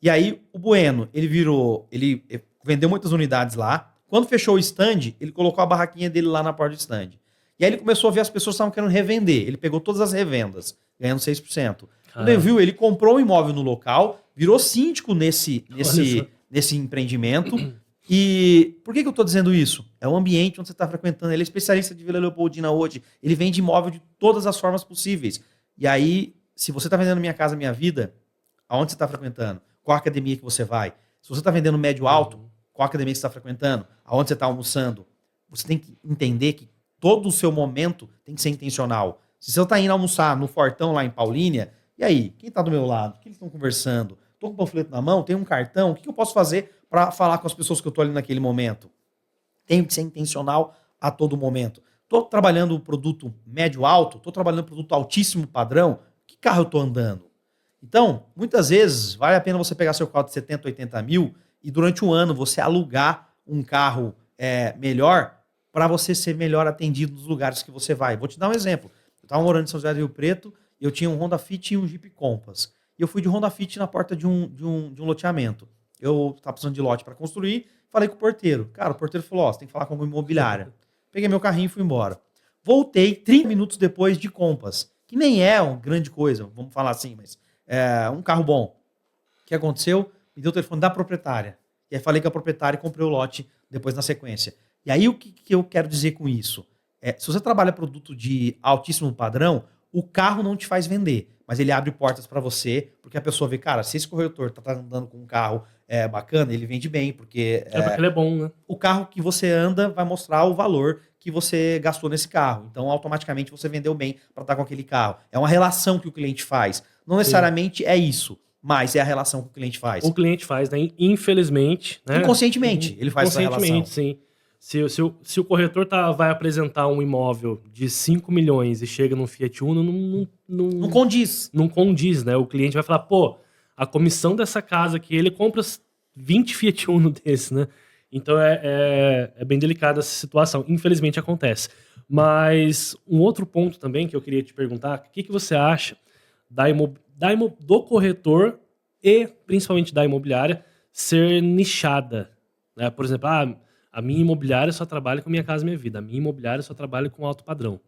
E aí o Bueno, ele vendeu muitas unidades lá. Quando fechou o stand, ele colocou a barraquinha dele lá na porta do stand. E aí ele começou a ver as pessoas que estavam querendo revender. Ele pegou todas as revendas, ganhando 6%. Quando ele viu, ele comprou um imóvel no local, virou síndico nesse empreendimento. E por que eu estou dizendo isso? É o ambiente onde você está frequentando. Ele é especialista de Vila Leopoldina hoje. Ele vende imóvel de todas as formas possíveis. E aí, se você está vendendo Minha Casa Minha Vida, aonde você está frequentando? Qual a academia que você vai? Se você está vendendo médio alto, qual a academia que você está frequentando? Aonde você está almoçando? Você tem que entender que todo o seu momento tem que ser intencional. Se você está indo almoçar no Fortão lá em Paulínia, e aí? Quem está do meu lado? O que eles estão conversando? Estou com o panfleto na mão? Tenho um cartão? O que eu posso fazer para falar com as pessoas que eu estou ali naquele momento? Tenho que ser intencional a todo momento. Estou trabalhando o produto médio-alto? Estou trabalhando o produto altíssimo padrão? Que carro eu estou andando? Então, muitas vezes, vale a pena você pegar seu carro de 70, 80 mil e durante um ano você alugar um carro melhor para você ser melhor atendido nos lugares que você vai. Vou te dar um exemplo. Eu estava morando em São José do Rio Preto, eu tinha um Honda Fit e um Jeep Compass. E eu fui de Honda Fit na porta de um loteamento. Eu estava precisando de lote para construir, falei com o porteiro. Cara, o porteiro falou, você tem que falar com a imobiliária. Peguei meu carrinho e fui embora. Voltei 30 minutos depois de Compass, que nem é uma grande coisa, vamos falar assim, mas um carro bom. O que aconteceu? Me deu o telefone da proprietária. E aí falei com a proprietária e comprei o lote depois na sequência. E aí o que eu quero dizer com isso? Se você trabalha produto de altíssimo padrão, o carro não te faz vender, mas ele abre portas para você, porque a pessoa vê, cara, se esse corretor tá andando com um carro bacana, ele vende bem, porque... porque ele é bom, né? O carro que você anda vai mostrar o valor que você gastou nesse carro. Então, automaticamente, você vendeu bem para estar com aquele carro. É uma relação que o cliente faz. Não necessariamente é isso, mas é a relação que o cliente faz. O cliente faz, né? Infelizmente. Né? Inconscientemente, ele faz essa relação. Inconscientemente, sim. Se o corretor vai apresentar um imóvel de 5 milhões e chega num Fiat Uno, não condiz. Não condiz, né? O cliente vai falar, pô, a comissão dessa casa aqui, ele compra 20 Fiat Uno desse, né? Então é bem delicada essa situação. Infelizmente acontece. Mas um outro ponto também que eu queria te perguntar, o que você acha do corretor e principalmente da imobiliária ser nichada? Né? Por exemplo, a minha imobiliária só trabalha com Minha Casa Minha Vida. A minha imobiliária só trabalha com alto padrão.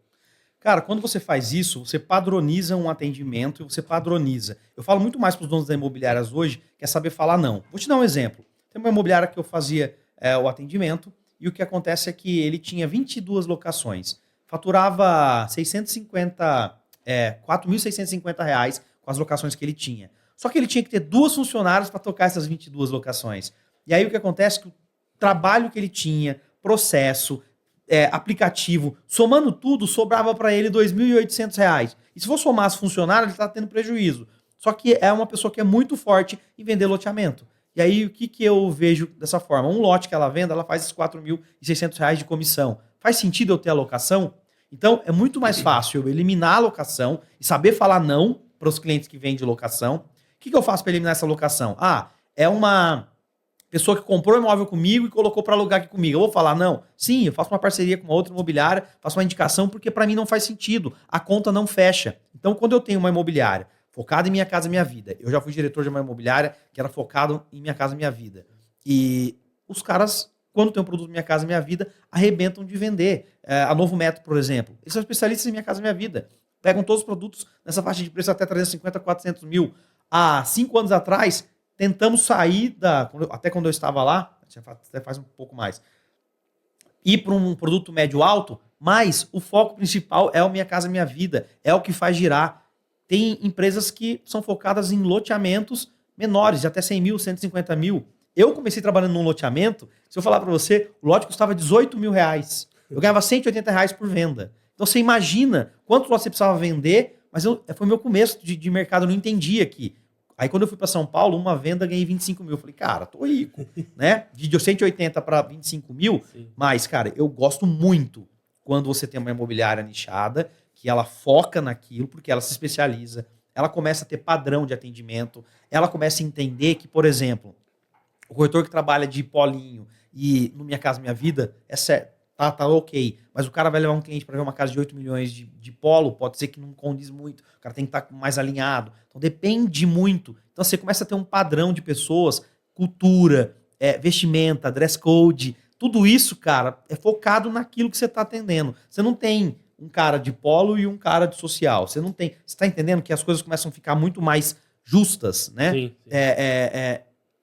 Cara, quando você faz isso, você padroniza um atendimento e você padroniza. Eu falo muito mais para os donos das imobiliárias hoje, que é saber falar não. Vou te dar um exemplo. Tem uma imobiliária que eu fazia o atendimento e o que acontece é que ele tinha 22 locações. Faturava R$4.650 com as locações que ele tinha. Só que ele tinha que ter 2 funcionários para tocar essas 22 locações. E aí o que acontece é que o trabalho que ele tinha, processo, aplicativo, somando tudo, sobrava para ele R$2.800. E se for somar as funcionários, ele está tendo prejuízo. Só que é uma pessoa que é muito forte em vender loteamento. E aí, o que eu vejo dessa forma? Um lote que ela venda, ela faz esses R$4.600 de comissão. Faz sentido eu ter alocação? Então, é muito mais fácil eu eliminar a locação e saber falar não para os clientes que vendem locação. O que eu faço para eliminar essa locação? É uma pessoa que comprou o imóvel comigo e colocou para alugar aqui comigo. Eu vou falar não? Sim, eu faço uma parceria com uma outra imobiliária, faço uma indicação, porque para mim não faz sentido. A conta não fecha. Então, quando eu tenho uma imobiliária focado em Minha Casa Minha Vida. Eu já fui diretor de uma imobiliária que era focado em Minha Casa Minha Vida. E os caras, quando tem um produto Minha Casa Minha Vida, arrebentam de vender. A Novo Metro, por exemplo. Eles são especialistas em Minha Casa Minha Vida. Pegam todos os produtos nessa faixa de preço até 350, 400 mil. Há 5 anos atrás, tentamos sair até quando eu estava lá, até faz um pouco mais, ir para um produto médio-alto, mas o foco principal é o Minha Casa Minha Vida. É o que faz girar. Tem empresas que são focadas em loteamentos menores, de até 100 mil, 150 mil. Eu comecei trabalhando num loteamento, se eu falar para você, o lote custava R$18 mil. Eu ganhava R$180 por venda. Então você imagina quanto lote você precisava vender, mas foi meu começo de mercado, eu não entendia aqui. Aí quando eu fui para São Paulo, uma venda ganhei 25 mil. Eu falei, cara, tô rico, né? De 180 para 25 mil, sim. Mas, cara, eu gosto muito quando você tem uma imobiliária nichada, que ela foca naquilo, porque ela se especializa, ela começa a ter padrão de atendimento, ela começa a entender que, por exemplo, o corretor que trabalha de polinho e no Minha Casa Minha Vida, tá ok, mas o cara vai levar um cliente para ver uma casa de 8 milhões de polo, pode ser que não condiz muito, o cara tem que estar mais alinhado, então depende muito. Então você começa a ter um padrão de pessoas, cultura, vestimenta, dress code, tudo isso, cara, é focado naquilo que você está atendendo. Você não tem um cara de polo e um cara de social. Você não tem. Você está entendendo que as coisas começam a ficar muito mais justas, né? Sim.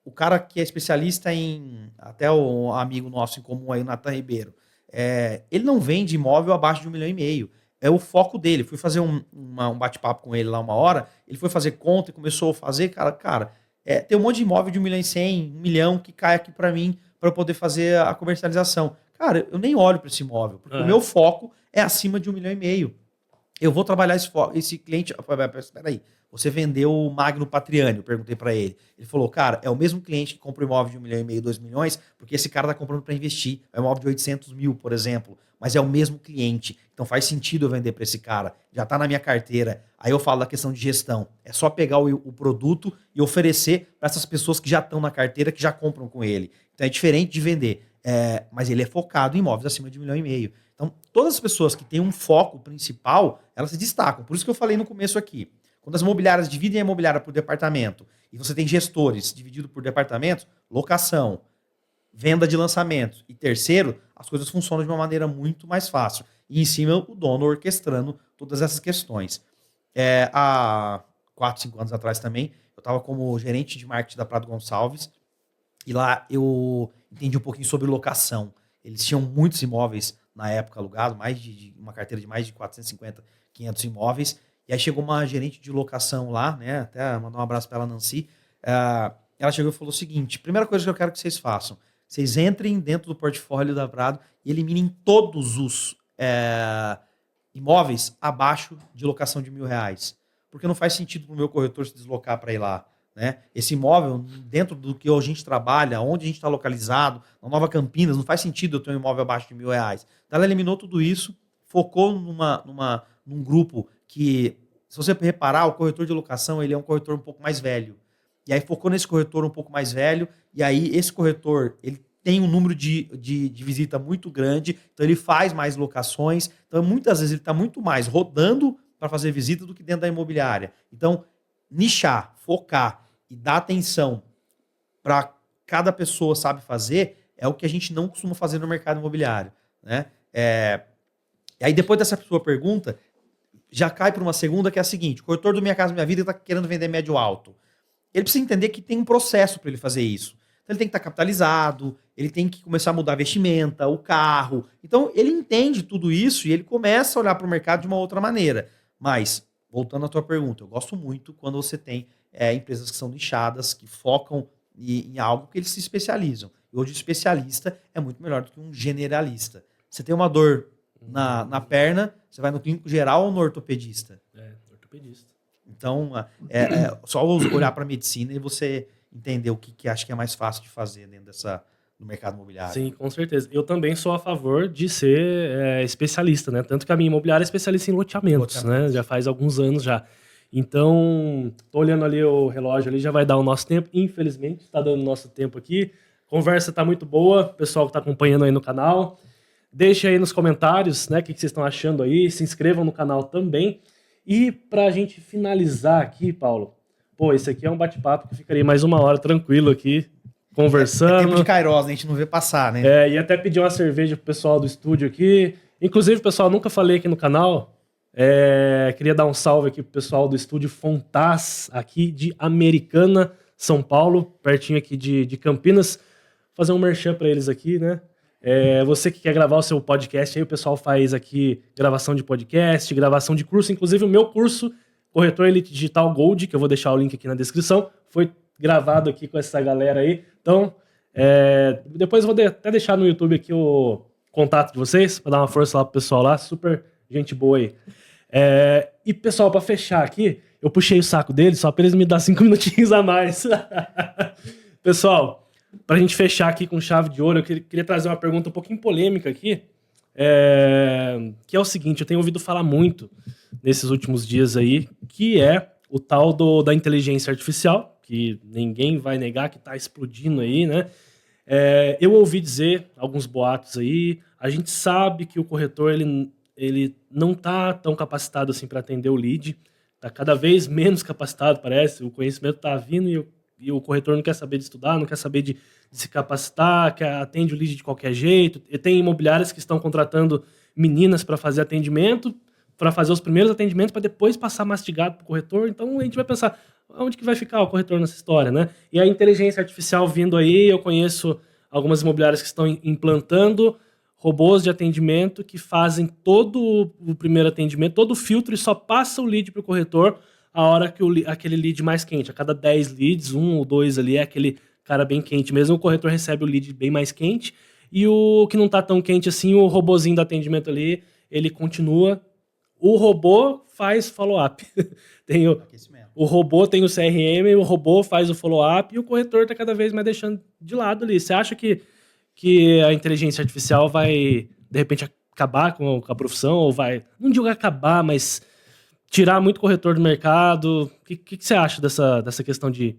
O cara que é especialista em. Até o amigo nosso em comum aí, o Nathan Ribeiro. Ele não vende imóvel abaixo de R$1,5 milhão. É o foco dele. Fui fazer um bate-papo com ele lá uma hora. Ele foi fazer conta e começou a fazer. Cara, tem um monte de imóvel de R$1,1 milhão, R$1 milhão que cai aqui para mim para eu poder fazer a comercialização. Cara, eu nem olho para esse imóvel, porque o meu foco é acima de R$1,5 milhão. eu vou trabalhar esse cliente. Espera aí, você vendeu o Magno Patriani, eu perguntei para ele. Ele falou, cara, é o mesmo cliente que compra um imóvel de 1,5 milhão, 2 milhões, porque esse cara está comprando para investir. É um imóvel de 800 mil, por exemplo, mas é o mesmo cliente. Então faz sentido eu vender para esse cara. Já está na minha carteira. Aí eu falo da questão de gestão. É só pegar o produto e oferecer para essas pessoas que já estão na carteira, que já compram com ele. Então é diferente de vender. Mas ele é focado em imóveis acima de 1,5 milhão. Então, todas as pessoas que têm um foco principal, elas se destacam. Por isso que eu falei no começo aqui. Quando as imobiliárias dividem a imobiliária por departamento e você tem gestores dividido por departamentos, locação, venda de lançamentos e terceiro, as coisas funcionam de uma maneira muito mais fácil. E em cima o dono orquestrando todas essas questões. Há 4, 5 anos atrás também, eu estava como gerente de marketing da Prado Gonçalves e lá eu entendi um pouquinho sobre locação. Eles tinham muitos imóveis na época alugados, uma carteira de mais de 450, 500 imóveis. E aí chegou uma gerente de locação lá, né? Até mandar um abraço para ela, Nancy. Ela chegou e falou o seguinte: primeira coisa que eu quero que vocês façam, vocês entrem dentro do portfólio da Prado e eliminem todos os imóveis abaixo de locação de R$1.000. Porque não faz sentido para o meu corretor se deslocar para ir lá. Né? Esse imóvel, dentro do que a gente trabalha, onde a gente está localizado, na Nova Campinas, não faz sentido eu ter um imóvel abaixo de R$1.000. Então ela eliminou tudo isso, focou num grupo que, se você reparar, o corretor de locação ele é um corretor um pouco mais velho. E aí focou nesse corretor um pouco mais velho, e aí esse corretor ele tem um número de visita muito grande, então ele faz mais locações, então muitas vezes ele está muito mais rodando para fazer visita do que dentro da imobiliária. Então, nichar, focar e dar atenção para cada pessoa sabe fazer é o que a gente não costuma fazer no mercado imobiliário. Né? E aí, depois dessa sua pergunta, já cai para uma segunda, que é a seguinte: o corretor do Minha Casa Minha Vida está querendo vender médio alto. Ele precisa entender que tem um processo para ele fazer isso. Então, ele tem que estar capitalizado, ele tem que começar a mudar a vestimenta, o carro. Então, ele entende tudo isso e ele começa a olhar para o mercado de uma outra maneira. Mas, voltando à tua pergunta, eu gosto muito quando você tem empresas que são nichadas, que focam em algo que eles se especializam. E hoje o especialista é muito melhor do que um generalista. Você tem uma dor na perna, você vai no clínico geral ou no ortopedista? Ortopedista. Então, só olhar para a medicina e você entender o que acho que é mais fácil de fazer dentro do mercado imobiliário. Sim, com certeza. Eu também sou a favor de ser especialista, né? Tanto que a minha imobiliária é especialista em loteamentos, né? Já faz alguns anos já. Então, tô olhando ali o relógio ali, já vai dar o nosso tempo. Infelizmente, está dando o nosso tempo aqui. Conversa tá muito boa, pessoal que tá acompanhando aí no canal. Deixe aí nos comentários, né, o que vocês estão achando aí. Se inscrevam no canal também. E pra gente finalizar aqui, Paulo, esse aqui é um bate-papo que ficaria mais 1 hora tranquilo aqui, conversando. É tempo de Kairos, né? A gente não vê passar, né? E até pedir uma cerveja pro pessoal do estúdio aqui. Inclusive, pessoal, nunca falei aqui no canal. Queria dar um salve aqui pro pessoal do estúdio Fontaz, aqui de Americana, São Paulo, pertinho aqui de Campinas. Fazer um merchan para eles aqui, né? Você que quer gravar o seu podcast, aí o pessoal faz aqui gravação de podcast, gravação de curso. Inclusive, o meu curso, Corretor Elite Digital Gold, que eu vou deixar o link aqui na descrição, foi gravado aqui com essa galera aí. Então, depois eu vou até deixar no YouTube aqui o contato de vocês, para dar uma força lá pro pessoal lá. Super gente boa aí. E, pessoal, para fechar aqui, eu puxei o saco deles só para eles me dar 5 minutinhos a mais. Pessoal, para a gente fechar aqui com chave de ouro, eu queria trazer uma pergunta um pouquinho polêmica aqui, que é o seguinte: eu tenho ouvido falar muito nesses últimos dias aí, que é o tal da inteligência artificial, que ninguém vai negar que está explodindo aí, né? Eu ouvi dizer alguns boatos aí, a gente sabe que o corretor ele não está tão capacitado assim para atender o lead, está cada vez menos capacitado, parece, o conhecimento está vindo e o corretor não quer saber de estudar, não quer saber de se capacitar, atende o lead de qualquer jeito. E tem imobiliárias que estão contratando meninas para fazer atendimento, para fazer os primeiros atendimentos, para depois passar mastigado para o corretor. Então a gente vai pensar, onde que vai ficar o corretor nessa história, né? E a inteligência artificial vindo aí, eu conheço algumas imobiliárias que estão implantando robôs de atendimento que fazem todo o primeiro atendimento, todo o filtro, e só passa o lead para o corretor a hora que aquele lead mais quente. A cada 10 leads, 1 ou 2 ali é aquele cara bem quente mesmo, o corretor recebe o lead bem mais quente, e o que não está tão quente assim, o robozinho do atendimento ali, ele continua o robô faz follow-up. O robô tem o CRM, o robô faz o follow-up e o corretor está cada vez mais deixando de lado ali. Você acha que a inteligência artificial vai, de repente, acabar com a profissão? Ou vai, não digo acabar, mas tirar muito corretor do mercado? O que você acha dessa questão de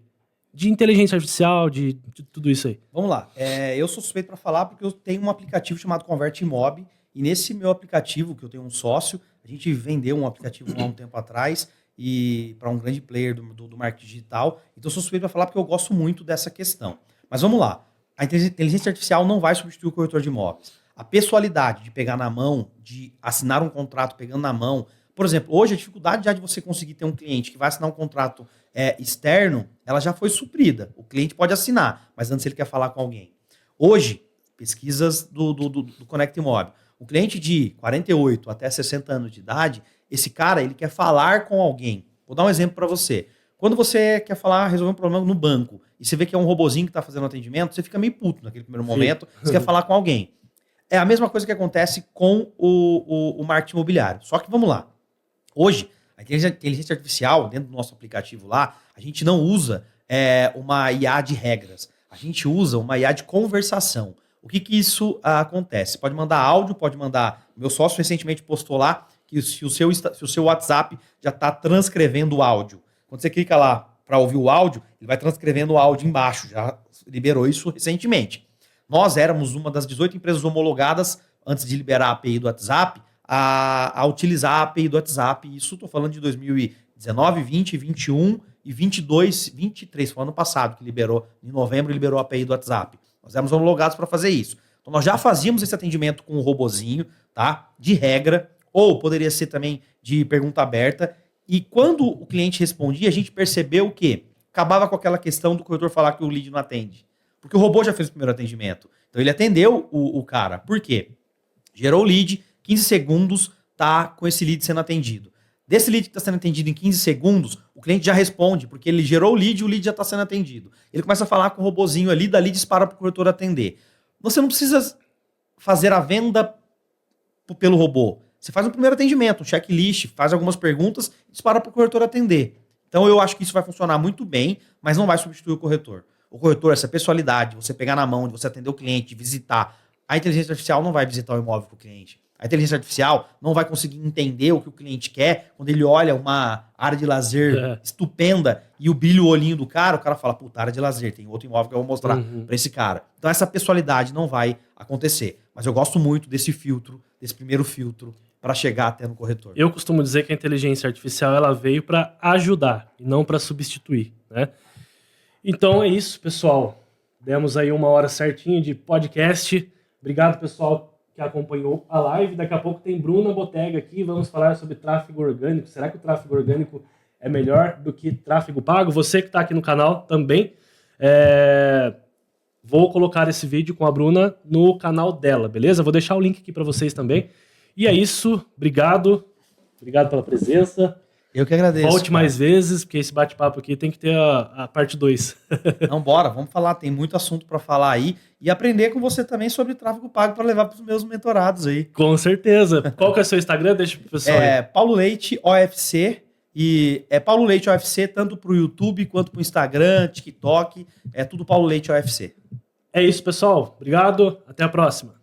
inteligência artificial, de tudo isso aí? Vamos lá. Eu sou suspeito para falar porque eu tenho um aplicativo chamado ConvertImob e nesse meu aplicativo, que eu tenho um sócio, a gente vendeu um aplicativo há um tempo atrás e para um grande player do marketing digital. Então eu sou suspeito para falar porque eu gosto muito dessa questão. Mas vamos lá. A inteligência artificial não vai substituir o corretor de imóveis. A pessoalidade de pegar na mão, de assinar um contrato pegando na mão. Por exemplo, hoje a dificuldade já de você conseguir ter um cliente que vai assinar um contrato externo, ela já foi suprida. O cliente pode assinar, mas antes ele quer falar com alguém. Hoje, pesquisas do ConectImob, o cliente de 48 até 60 anos de idade, esse cara ele quer falar com alguém. Vou dar um exemplo para você. Quando você quer resolver um problema no banco e você vê que é um robozinho que está fazendo atendimento, você fica meio puto naquele primeiro momento, você quer falar com alguém. É a mesma coisa que acontece com o marketing imobiliário. Só que vamos lá. Hoje, a inteligência artificial, dentro do nosso aplicativo lá, a gente não usa uma IA de regras. A gente usa uma IA de conversação. O que isso acontece? Pode mandar áudio, pode mandar... Meu sócio recentemente postou lá que se o seu WhatsApp já está transcrevendo o áudio. Quando você clica lá para ouvir o áudio, ele vai transcrevendo o áudio embaixo. Já liberou isso recentemente. Nós éramos uma das 18 empresas homologadas, antes de liberar a API do WhatsApp, a utilizar a API do WhatsApp. Isso estou falando de 2019, 20, 21 e 22, 23. Foi ano passado que liberou, em novembro, liberou a API do WhatsApp. Nós éramos homologados para fazer isso. Então nós já fazíamos esse atendimento com o robozinho, tá? De regra, ou poderia ser também de pergunta aberta. E quando o cliente respondia, a gente percebeu que acabava com aquela questão do corretor falar que o lead não atende. Porque o robô já fez o primeiro atendimento. Então ele atendeu o cara. Por quê? Gerou o lead, 15 segundos, tá com esse lead sendo atendido. Desse lead que está sendo atendido em 15 segundos, o cliente já responde, porque ele gerou o lead e o lead já está sendo atendido. Ele começa a falar com o robozinho ali, dali dispara para o corretor atender. Você não precisa fazer a venda pelo robô. Você faz um primeiro atendimento, um checklist, faz algumas perguntas e dispara para o corretor atender. Então eu acho que isso vai funcionar muito bem, mas não vai substituir o corretor. O corretor, essa pessoalidade, você pegar na mão, de você atender o cliente, visitar. A inteligência artificial não vai visitar o imóvel para o cliente. A inteligência artificial não vai conseguir entender o que o cliente quer quando ele olha uma área de lazer estupenda e o brilho o olhinho do cara, o cara fala, puta, área de lazer, tem outro imóvel que eu vou mostrar para esse cara. Então essa pessoalidade não vai acontecer. Mas eu gosto muito desse filtro, desse primeiro filtro, para chegar até no corretor. Eu costumo dizer que a inteligência artificial ela veio para ajudar e não para substituir, né? Então é isso, pessoal. Demos aí 1 hora certinho de podcast. Obrigado, pessoal, que acompanhou a live. Daqui a pouco tem Bruna Botega aqui. Vamos falar sobre tráfego orgânico. Será que o tráfego orgânico é melhor do que tráfego pago? Você que está aqui no canal também. Vou colocar esse vídeo com a Bruna no canal dela, beleza? Vou deixar o link aqui para vocês também. E é isso. Obrigado. Obrigado pela presença. Eu que agradeço. Volte mais vezes, porque esse bate-papo aqui tem que ter a parte 2. Não, bora, vamos falar. Tem muito assunto para falar aí. E aprender com você também sobre tráfego pago para levar para os meus mentorados aí. Com certeza. Qual que é o seu Instagram? Deixa pro pessoal aí. Paulo Leite OFC. E é Paulo Leite OFC tanto para o YouTube quanto para o Instagram, TikTok. É tudo Paulo Leite OFC. É isso, pessoal. Obrigado. Até a próxima.